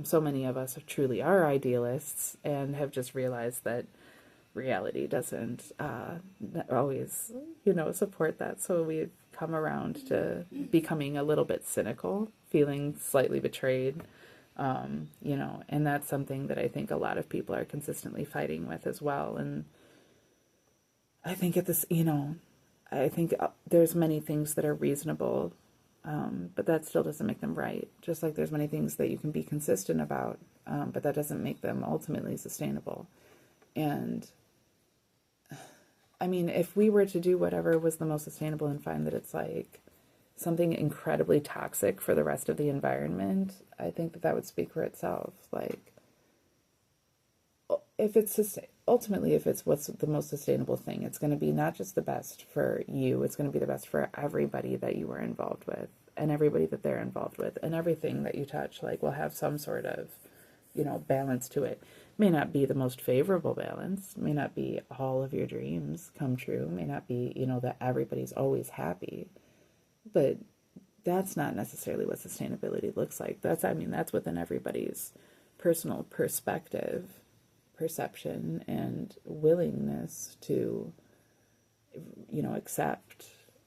So many of us truly are idealists and have just realized that reality doesn't always, support that. So we've come around to becoming a little bit cynical, feeling slightly betrayed, and that's something that I think a lot of people are consistently fighting with as well. And I think I think there's many things that are reasonable, but that still doesn't make them right. Just like there's many things that you can be consistent about, but that doesn't make them ultimately sustainable. And I mean, if we were to do whatever was the most sustainable and find that it's like something incredibly toxic for the rest of the environment, I think that would speak for itself. Like, if it's ultimately, if it's what's the most sustainable thing, it's going to be not just the best for you, it's going to be the best for everybody that you are involved with, and everybody that they're involved with, and everything that you touch, like, will have some sort of, balance to it. May not be the most favorable balance, may not be all of your dreams come true, may not be, that everybody's always happy, but that's not necessarily what sustainability looks like. That's within everybody's personal perspective, perception, and willingness to, accept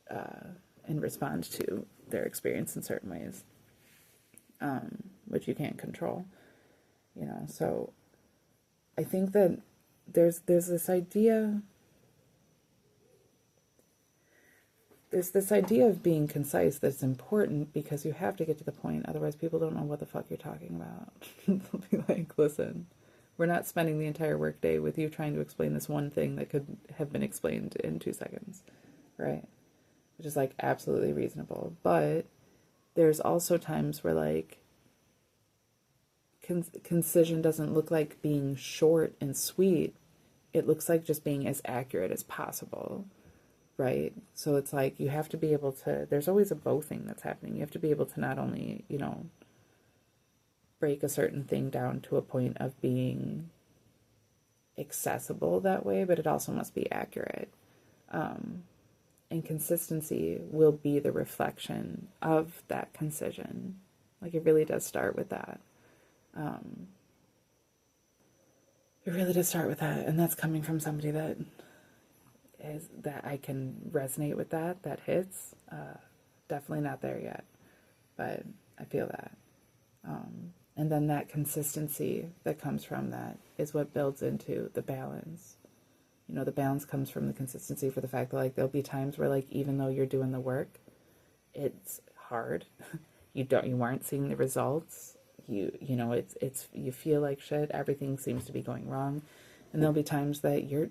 and respond to their experience in certain ways, which you can't control. So I think that there's this idea. There's this idea of being concise that's important, because you have to get to the point. Otherwise, people don't know what the fuck you're talking about. They'll be like, listen, we're not spending the entire workday with you trying to explain this one thing that could have been explained in 2 seconds, right? Which is, like, absolutely reasonable. But there's also times where, like, concision doesn't look like being short and sweet. It looks like just being as accurate as possible, right? So it's like, you have to be able to, there's always a both thing that's happening. You have to be able to not only, break a certain thing down to a point of being accessible that way, but it also must be accurate. And consistency will be the reflection of that concision. Like, it really does start with that. It really does start with that, and that's coming from somebody that I can resonate with that hits. Definitely not there yet, but I feel that. And then that consistency that comes from that is what builds into the balance. The balance comes from the consistency, for the fact that, like, there'll be times where, like, even though you're doing the work, it's hard. You aren't seeing the results. You feel like shit. Everything seems to be going wrong. And there'll be times that you're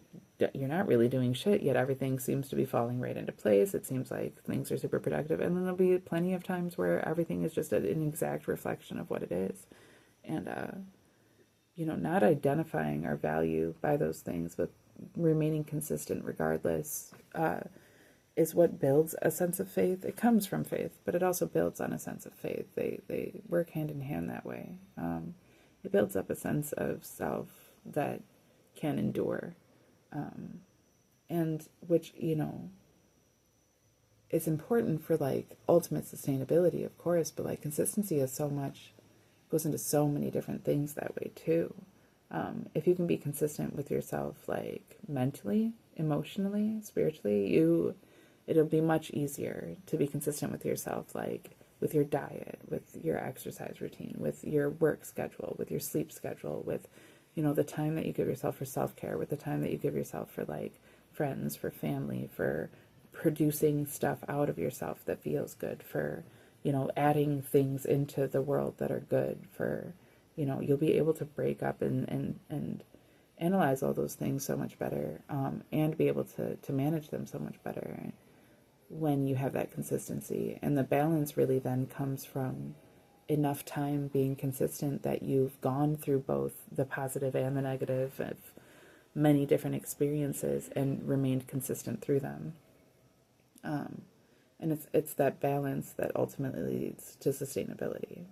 not really doing shit, yet everything seems to be falling right into place. It seems like things are super productive. And then there'll be plenty of times where everything is just an exact reflection of what it is. And, not identifying our value by those things, but remaining consistent regardless, is what builds a sense of faith. It comes from faith, but it also builds on a sense of faith. They work hand in hand that way. it builds up a sense of self that can endure, and which, you know, is important for like ultimate sustainability, of course, but like consistency is so much, goes into so many different things that way too. If you can be consistent with yourself, like mentally, emotionally, spiritually, it'll be much easier to be consistent with yourself, like with your diet, with your exercise routine, with your work schedule, with your sleep schedule, with, you know, the time that you give yourself for self-care, with the time that you give yourself for like friends, for family, for producing stuff out of yourself that feels good, for, you know, adding things into the world that are good, for, you know, you'll be able to break up and analyze all those things so much better, and be able to manage them so much better when you have that consistency. And the balance really then comes from enough time being consistent that you've gone through both the positive and the negative of many different experiences and remained consistent through them. And it's that balance that ultimately leads to sustainability.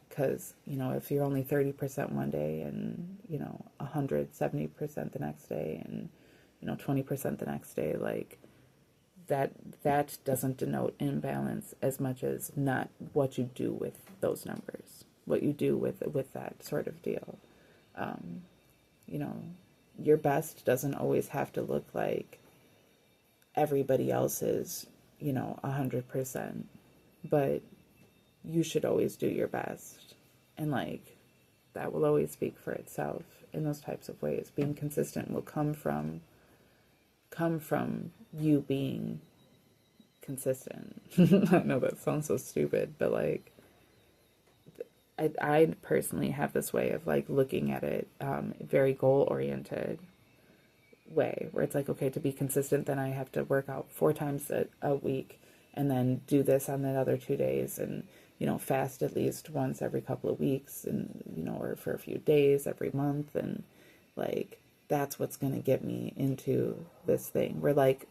Because, you know, if you're only 30% one day and, you know, 170% the next day and, you know, 20% the next day, like that doesn't denote imbalance as much as not what you do with those numbers, what you do with that sort of deal. You know, your best doesn't always have to look like everybody else's, you know, 100%, but you should always do your best. And like, that will always speak for itself in those types of ways. Being consistent will come from you being consistent. I know that sounds so stupid, but like, I personally have this way of like looking at it, very goal oriented way, where it's like, okay, to be consistent, then I have to work out 4 times a week, and then do this on the other 2 days, and, you know, fast at least once every couple of weeks, and, you know, or for a few days every month, and like, that's what's going to get me into this thing, where like,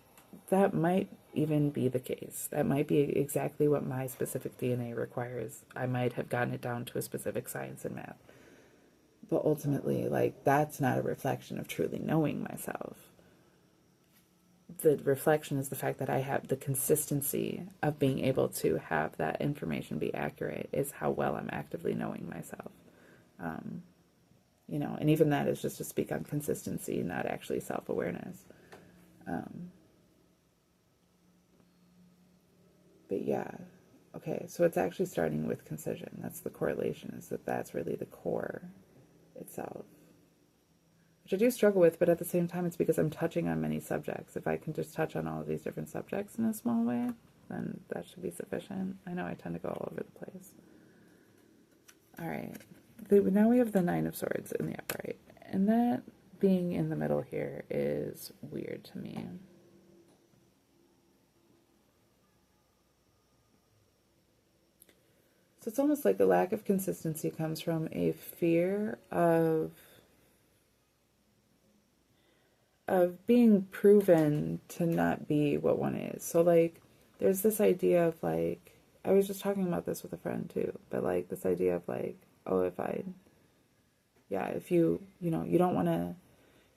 that might even be the case. That might be exactly what my specific DNA requires. I might have gotten it down to a specific science and math. But ultimately, like, that's not a reflection of truly knowing myself. The reflection is the fact that I have the consistency of being able to have that information be accurate, is how well I'm actively knowing myself. You know, and even that is just to speak on consistency, not actually self-awareness. But yeah, okay, so it's actually starting with concision. That's the correlation, is that that's really the core itself, which I do struggle with, but at the same time, it's because I'm touching on many subjects. If I can just touch on all of these different subjects in a small way, then that should be sufficient. I know I tend to go all over the place. All right, now we have the 9 of Swords in the upright, and that being in the middle here is weird to me. So it's almost like the lack of consistency comes from a fear of being proven to not be what one is. So like, there's this idea of like, I was just talking about this with a friend too, but like this idea of like, oh, if you know, you don't want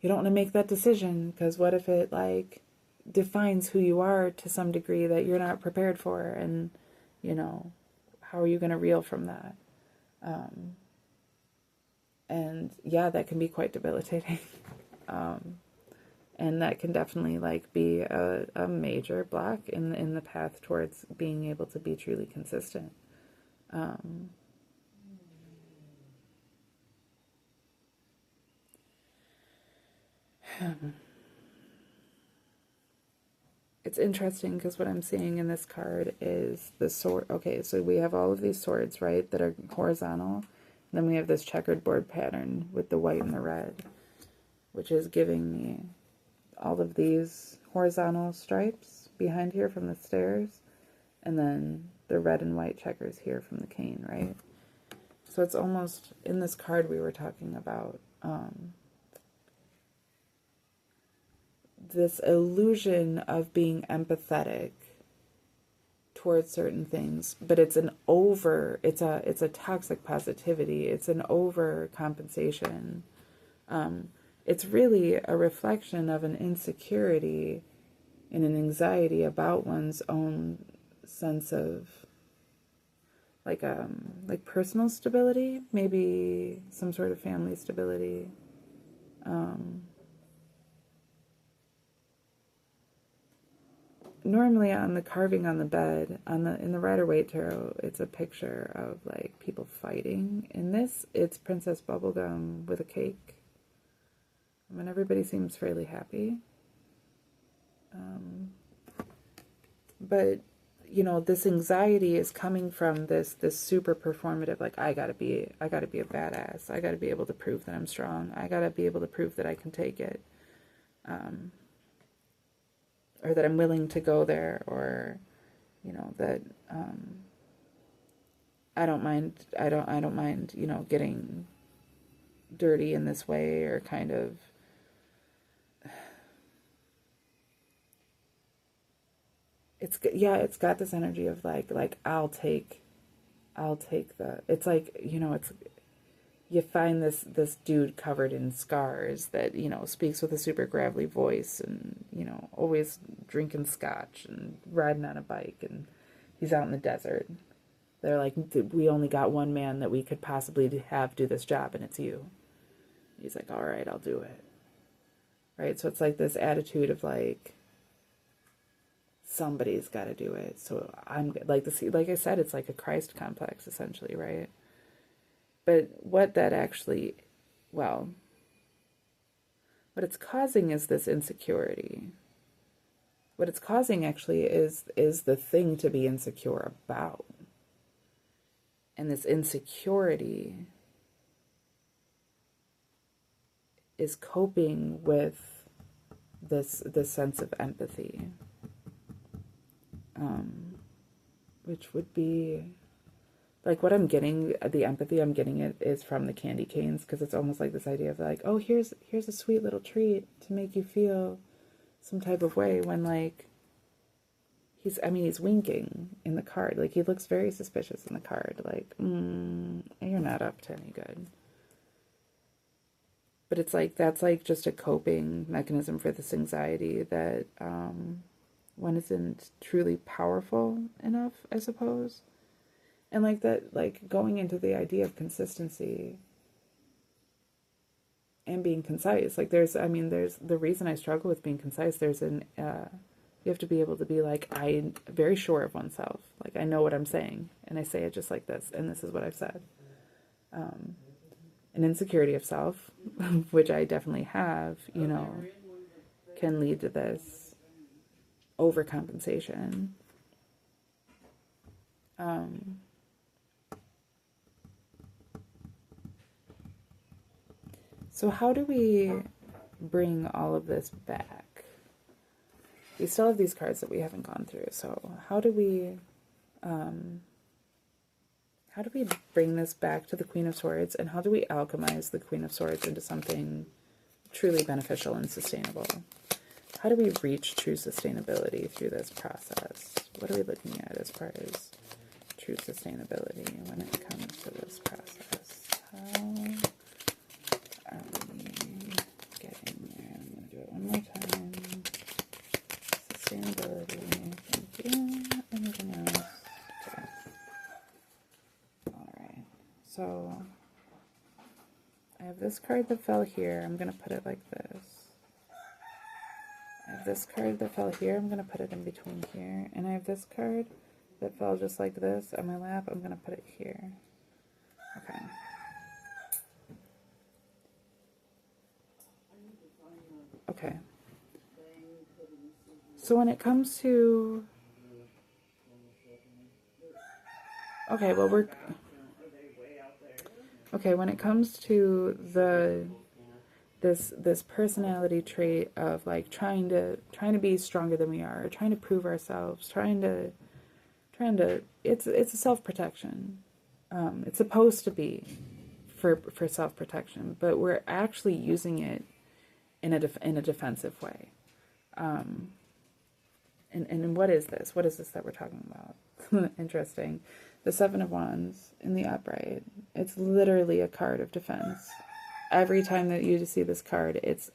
to make that decision, because what if it like defines who you are to some degree that you're not prepared for, and, you know, how are you going to reel from that? And yeah, that can be quite debilitating. And that can definitely like be a major block in the path towards being able to be truly consistent. It's interesting because what I'm seeing in this card is the sword. Okay, so we have all of these swords, right, that are horizontal. And then we have this checkered board pattern with the white and the red, which is giving me all of these horizontal stripes behind here from the stairs, and then the red and white checkers here from the cane, right? So it's almost, in this card we were talking about, this illusion of being empathetic towards certain things, but it's a toxic positivity. It's an overcompensation. It's really a reflection of an insecurity and an anxiety about one's own sense of like personal stability, maybe some sort of family stability. Normally on the carving on the bed, in the Rider-Waite Tarot, it's a picture of like people fighting. In this, it's Princess Bubblegum with a cake. I mean, everybody seems fairly happy. But, you know, this anxiety is coming from this super performative, like, I gotta be a badass. I gotta be able to prove that I'm strong. I gotta be able to prove that I can take it. Or that I'm willing to go there, or, you know, that, I don't mind, you know, getting dirty in this way, or kind of, it's got this energy of like I'll take it's like, you know, it's, you find this dude covered in scars that, you know, speaks with a super gravelly voice, and, you know, always drinking scotch and riding on a bike, and he's out in the desert. They're like, we only got one man that we could possibly have do this job, and it's you. He's like, all right, I'll do it. Right? So it's like this attitude of like, somebody's got to do it. So I'm like this, like I said, it's like a Christ complex essentially, right? But what that actually, well, what it's causing is this insecurity. What it's causing actually is the thing to be insecure about. And this insecurity is coping with this sense of empathy, which would be like what I'm getting, the empathy I'm getting it is from the candy canes, because it's almost like this idea of like, oh, here's a sweet little treat to make you feel some type of way, when like he's winking in the card, like he looks very suspicious in the card, like you're not up to any good. But it's like, that's like just a coping mechanism for this anxiety that one isn't truly powerful enough, I suppose. And like that, like going into the idea of consistency and being concise, like there's the reason I struggle with being concise, you have to be able to be like, I'm very sure of oneself. Like, I know what I'm saying, and I say it just like this, and this is what I've said. An insecurity of self, which I definitely have, you know, can lead to this overcompensation. So how do we bring all of this back? We still have these cards that we haven't gone through. So how do we bring this back to the Queen of Swords, and how do we alchemize the Queen of Swords into something truly beneficial and sustainable? How do we reach true sustainability through this process? What are we looking at as far as true sustainability when it comes to this process? How are we getting there? I'm going to do it one more time. Sustainability. Thank you. Anything else? Okay. Alright. So, I have this card that fell here. I'm going to put it like this. I have this card that fell here. I'm going to put it in between here. And I have this card that fell just like this on my lap. I'm going to put it here. Okay. Okay. So when it comes to... Okay, well when it comes to this personality trait of like trying to be stronger than we are, trying to prove ourselves, trying to it's a self-protection. It's supposed to be for self-protection, but we're actually using it in a defensive way. And what is this? What is this that we're talking about? Interesting. The Seven of Wands in the upright. It's literally a card of defense. Every time that you see this card, it's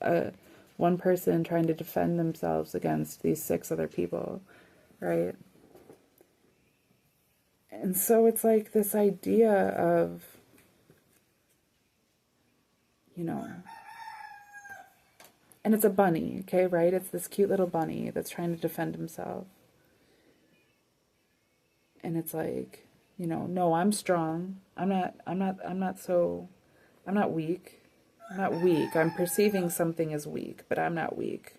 one person trying to defend themselves against these 6 other people, right? And so it's like this idea of, you know, and it's a bunny, okay, right? It's this cute little bunny that's trying to defend himself. And it's like, you know, no, I'm strong. I'm not weak. I'm not weak. I'm perceiving something as weak, but I'm not weak.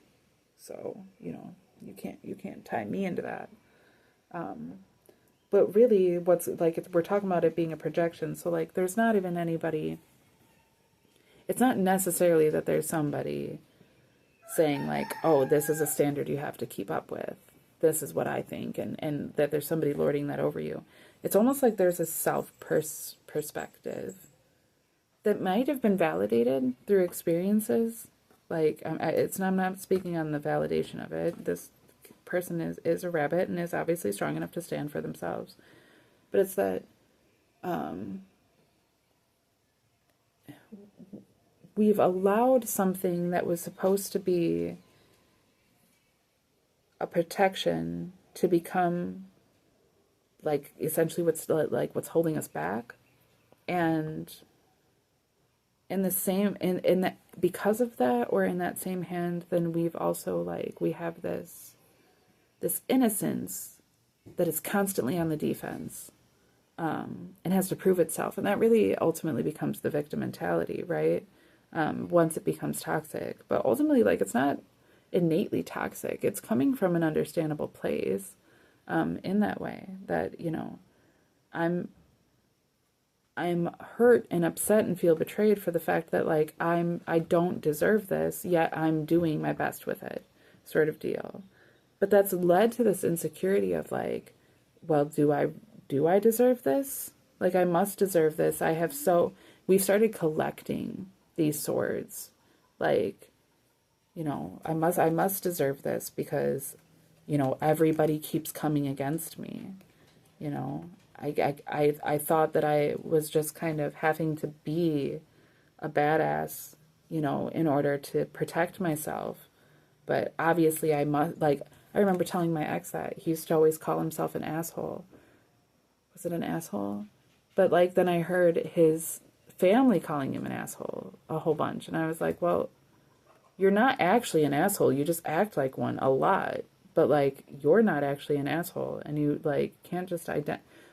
So, you know, you can't tie me into that. But really what's like, we're talking about it being a projection. So like, there's not even anybody, it's not necessarily that there's somebody saying like, oh, this is a standard you have to keep up with. This is what I think. And that there's somebody lording that over you. It's almost like there's a perspective that might have been validated through experiences. Like, I'm not speaking on the validation of it. This person is a rabbit and is obviously strong enough to stand for themselves. But it's that, we've allowed something that was supposed to be a protection to become like essentially what's holding us back. And in the same, in that, because of that, or in that same hand, then we've also like, we have this innocence that is constantly on the defense, and has to prove itself. And that really ultimately becomes the victim mentality, right? Once it becomes toxic. But ultimately, like, it's not innately toxic. It's coming from an understandable place, in that way that, you know, I'm hurt and upset and feel betrayed for the fact that like I don't deserve this, yet I'm doing my best with it, sort of deal. But that's led to this insecurity of like, well, do I deserve this? Like, I must deserve this. We've started collecting these swords. Like, you know, I must deserve this because, you know, everybody keeps coming against me. You know, I thought that I was just kind of having to be a badass, you know, in order to protect myself. But obviously I must, like, I remember telling my ex that he used to always call himself an asshole. Was it an asshole? But like, then I heard his family calling him an asshole a whole bunch. And I was like, well, you're not actually an asshole. You just act like one a lot. But like, you're not actually an asshole. And you like, can't just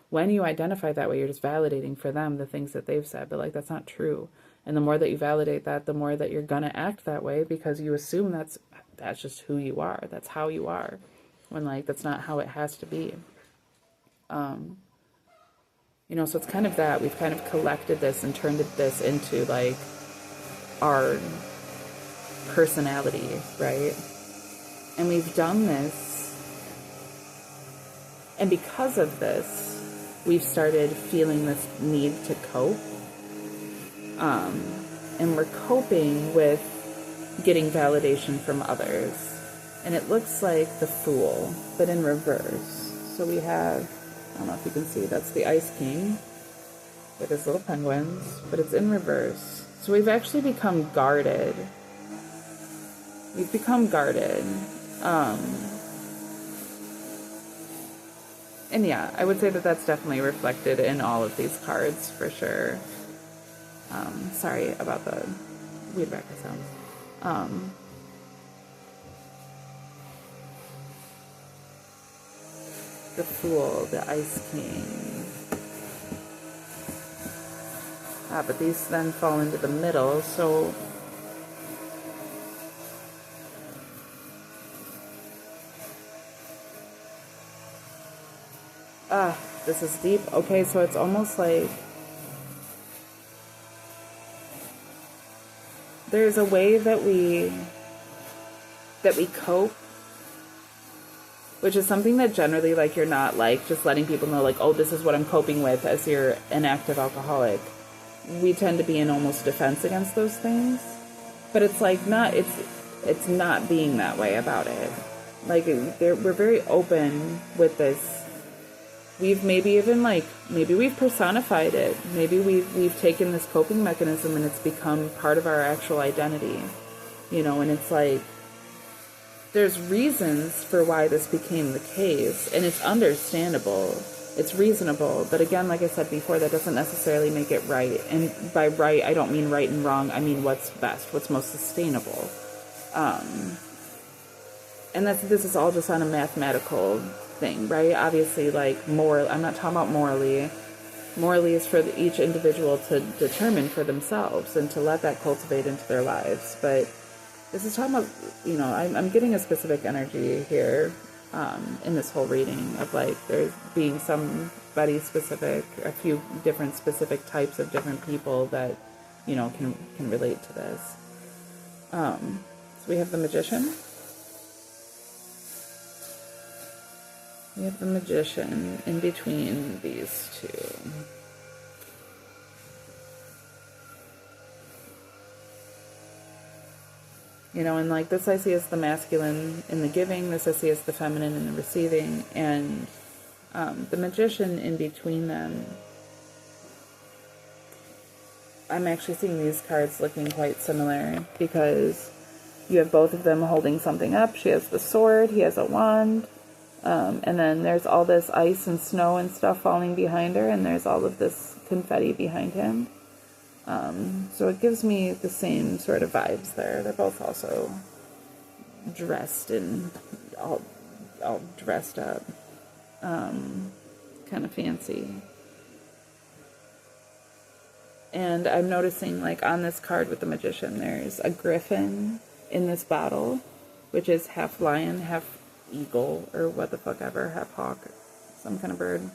when you identify that way, you're just validating for them the things that they've said. But like, that's not true. And the more that you validate that, the more that you're gonna act that way, because you assume that's just who you are. That's how you are. When like, that's not how it has to be. You know, so it's kind of that. We've kind of collected this and turned this into like our personality, right? And we've done this, and because of this, we've started feeling this need to cope. And we're coping with getting validation from others. And it looks like the Fool, but in reverse. So we have, I don't know if you can see, that's the Ice King with his little penguins, but it's in reverse. So we've actually become guarded. We've become guarded. And yeah, I would say that that's definitely reflected in all of these cards for sure. Sorry about the weird background sounds. The Fool, the Ice King. But these then fall into the middle, so this is deep. Okay, so it's almost like there's a way that we cope, which is something that generally, like, you're not like just letting people know, like, oh, this is what I'm coping with as you're an active alcoholic. We tend to be in almost defense against those things, but it's like not, it's not being that way about it. Like, we're very open with this. We've maybe even, like, maybe we've personified it. Maybe we've taken this coping mechanism and it's become part of our actual identity. You know, and it's like, there's reasons for why this became the case, and it's understandable. It's reasonable. But again, like I said before, that doesn't necessarily make it right. And by right, I don't mean right and wrong. I mean what's best, what's most sustainable. And this is all just on a mathematical thing, right? Obviously, like, I'm not talking about morally. Morally is for each individual to determine for themselves and to let that cultivate into their lives. But this is talking about, you know, I'm getting a specific energy here in this whole reading of, like, there being somebody specific, a few different specific types of different people that, you know, can relate to this. So we have the Magician. We have the Magician in between these two. You know, and like this I see as the masculine in the giving, this I see as the feminine in the receiving, and the Magician in between them. I'm actually seeing these cards looking quite similar because you have both of them holding something up. She has the sword, he has a wand. And then there's all this ice and snow and stuff falling behind her, and there's all of this confetti behind him. So it gives me the same sort of vibes there. They're both also dressed and all dressed up. Kind of fancy. And I'm noticing, like, on this card with the Magician, there's a griffin in this bottle, which is half lion, half eagle, or what the fuck ever, half hawk, some kind of bird.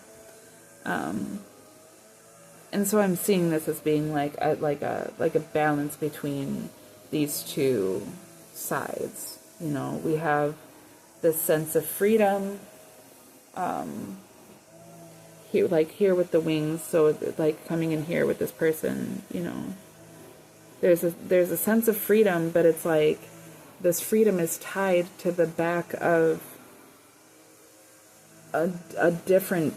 And so I'm seeing this as being like a balance between these two sides. You know, we have this sense of freedom, here with the wings. So like coming in here with this person, you know, there's a sense of freedom, but it's like this freedom is tied to the back of a different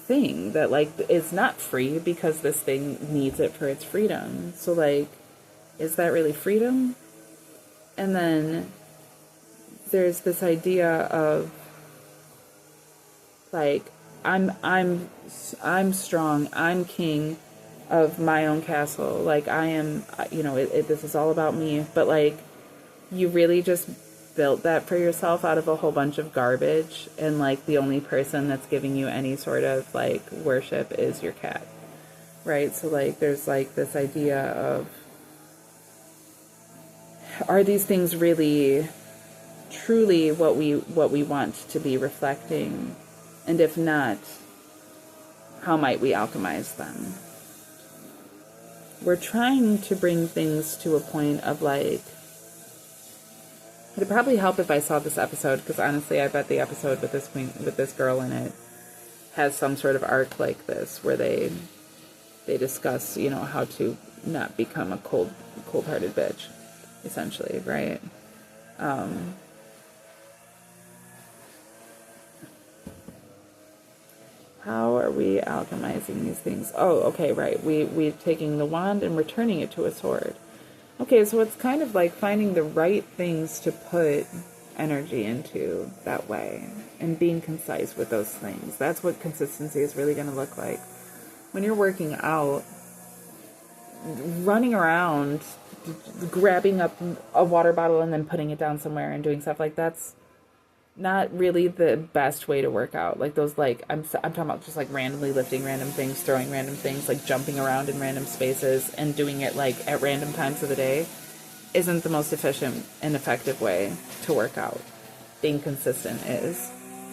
thing that, like, is not free because this thing needs it for its freedom. So, like, is that really freedom? And then there's this idea of, like, I'm strong, I'm king of my own castle, like, I am, you know, this is all about me, but, like, you really just built that for yourself out of a whole bunch of garbage, and, like, the only person that's giving you any sort of, like, worship is your cat, right? So, like, there's, like, this idea of, are these things really truly what we want to be reflecting? And if not, how might we alchemize them? We're trying to bring things to a point of, like, it'd probably help if I saw this episode, because honestly, I bet the episode with this girl in it has some sort of arc like this, where they discuss, you know, how to not become a cold-hearted bitch, essentially, right? How are we alchemizing these things? Oh, okay, right. We're taking the wand and we're turning it to a sword. Okay, so it's kind of like finding the right things to put energy into that way and being concise with those things. That's what consistency is really going to look like. When you're working out, running around, grabbing up a water bottle and then putting it down somewhere and doing stuff like that's not really the best way to work out. Like those, like, I'm talking about just like randomly lifting random things, throwing random things, like jumping around in random spaces and doing it like at random times of the day isn't the most efficient and effective way to work out. Being consistent is.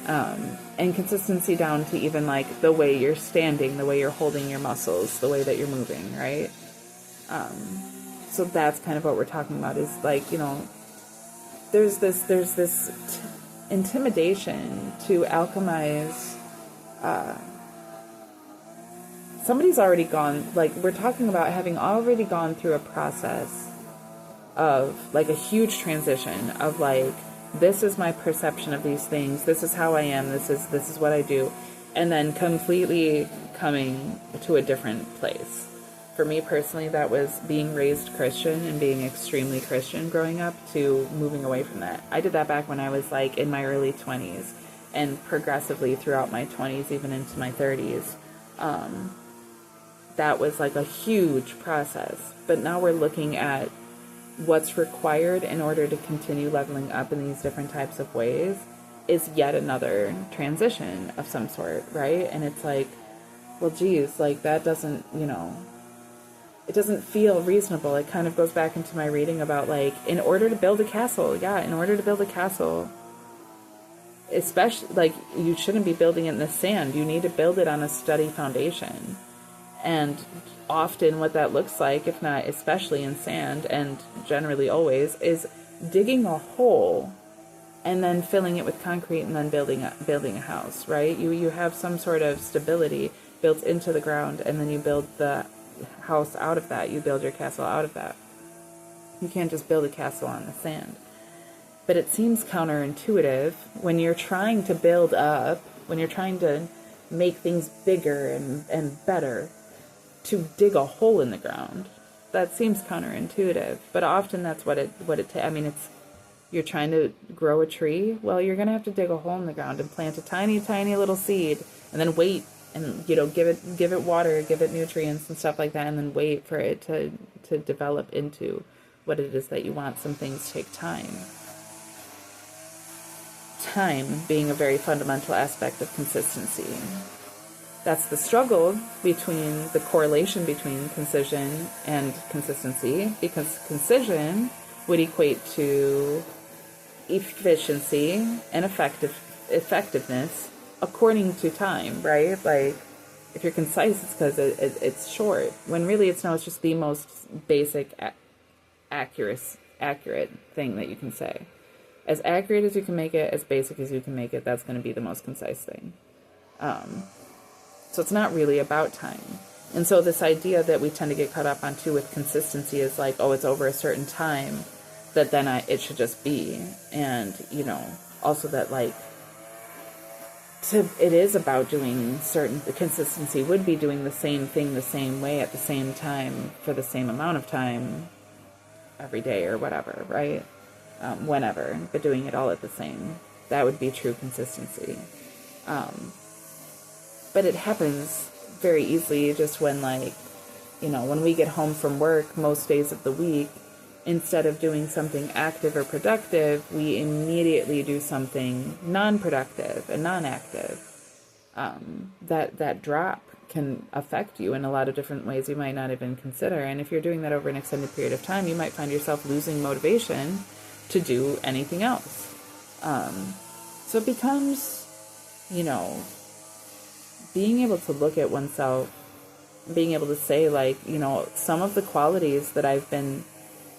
And consistency down to even like the way you're standing, the way you're holding your muscles, the way that you're moving, right? So that's kind of what we're talking about, is like, you know, there's this intimidation to alchemize. Somebody's already gone, like, we're talking about having already gone through a process of like a huge transition of like this is my perception of these things, this is how I am, this is what I do, and then completely coming to a different place. For me personally, that was being raised Christian and being extremely Christian growing up to moving away from that. I did that back when I was like in my early 20s, and progressively throughout my 20s, even into my 30s. That was like a huge process. But now we're looking at what's required in order to continue leveling up in these different types of ways is yet another transition of some sort, right? And it's like, well, geez, like that doesn't, it doesn't feel reasonable. It kind of goes back into my reading about like, in order to build a castle, especially like you shouldn't be building it in the sand. You need to build it on a steady foundation. And often what that looks like, if not especially in sand, and generally always, is digging a hole and then filling it with concrete and then building a house, right? You have some sort of stability built into the ground, and then you build the house out of that. You build your castle out of that. You can't just build a castle on the sand. But it seems counterintuitive when you're trying to build up, when you're trying to make things bigger and better, to dig a hole in the ground. That seems counterintuitive, but often that's what it I mean, it's, you're trying to grow a tree. Well, you're going to have to dig a hole in the ground and plant a tiny, tiny little seed, and then wait and, give it water, give it nutrients and stuff like that, and then wait for it to develop into what it is that you want. Some things take time. Time being a very fundamental aspect of consistency. That's the struggle between the correlation between concision and consistency, because concision would equate to efficiency and effectiveness according to time, right? Like, if you're concise, it's because it's short, when really it's just the most basic, accurate thing that you can say. As accurate as you can make it, as basic as you can make it, that's going to be the most concise thing. So it's not really about time. And so this idea that we tend to get caught up on too with consistency is like, oh, it's over a certain time, that then it should just be. And, also that like, it is about doing the consistency would be doing the same thing the same way at the same time for the same amount of time every day or whatever, right? Whenever, but doing it all at the same. That would be true consistency. But it happens very easily just when, like, when we get home from work most days of the week, instead of doing something active or productive, we immediately do something non-productive and non-active. That drop can affect you in a lot of different ways you might not even consider. And if you're doing that over an extended period of time, you might find yourself losing motivation to do anything else. So it becomes, being able to look at oneself, being able to say, like, some of the qualities that I've been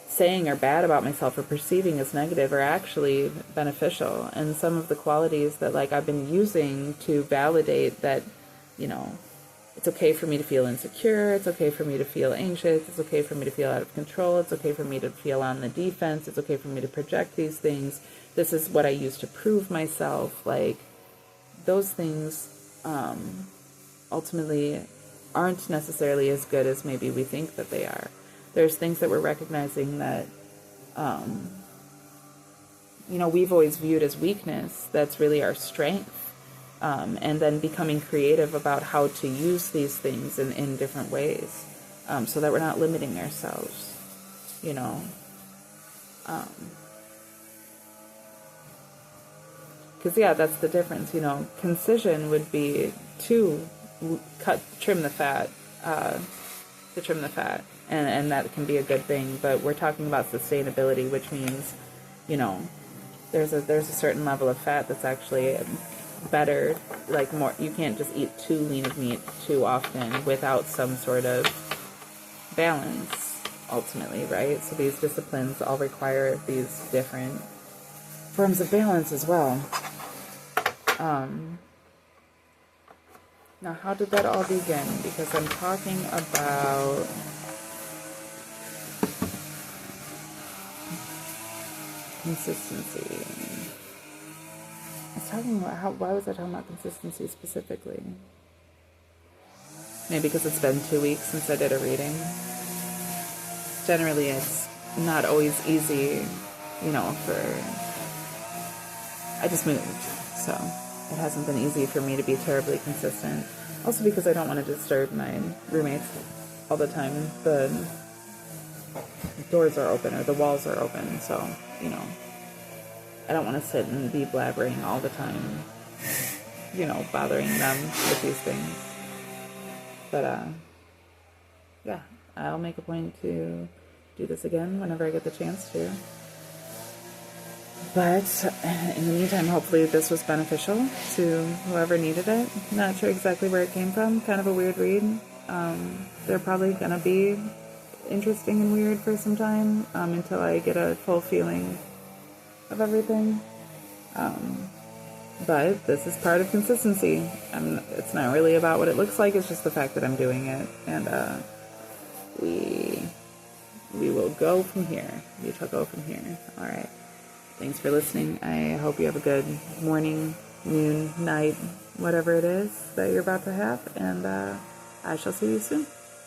saying are bad about myself or perceiving as negative are actually beneficial. And some of the qualities that, like, I've been using to validate that, it's okay for me to feel insecure, it's okay for me to feel anxious, it's okay for me to feel out of control, it's okay for me to feel on the defense, it's okay for me to project these things, this is what I use to prove myself. Like, those things ultimately aren't necessarily as good as maybe we think that they are. There's things that we're recognizing that, we've always viewed as weakness, that's really our strength. And then becoming creative about how to use these things in different ways, so that we're not limiting ourselves, because, that's the difference, concision would be to trim the fat, and that can be a good thing, but we're talking about sustainability, which means, there's a certain level of fat that's actually better, like more, you can't just eat too lean of meat too often without some sort of balance, ultimately, right? So these disciplines all require these different forms of balance as well. Now, how did that all begin? Because I'm talking about consistency. was talking about why was I talking about consistency specifically? Maybe because it's been 2 weeks since I did a reading. Generally, it's not always easy, I just moved, so it hasn't been easy for me to be terribly consistent. Also because I don't want to disturb my roommates all the time. The doors are open or the walls are open, so, I don't want to sit and be blabbering all the time, bothering them with these things. But, yeah, I'll make a point to do this again whenever I get the chance to. But in the meantime, hopefully this was beneficial to whoever needed it. Not sure exactly where it came from. Kind of a weird read. They're probably going to be interesting and weird for some time until I get a full feeling of everything. But this is part of consistency. It's not really about what it looks like. It's just the fact that I'm doing it. And we will go from here. We shall go from here. All right. Thanks for listening. I hope you have a good morning, noon, night, whatever it is that you're about to have. And I shall see you soon.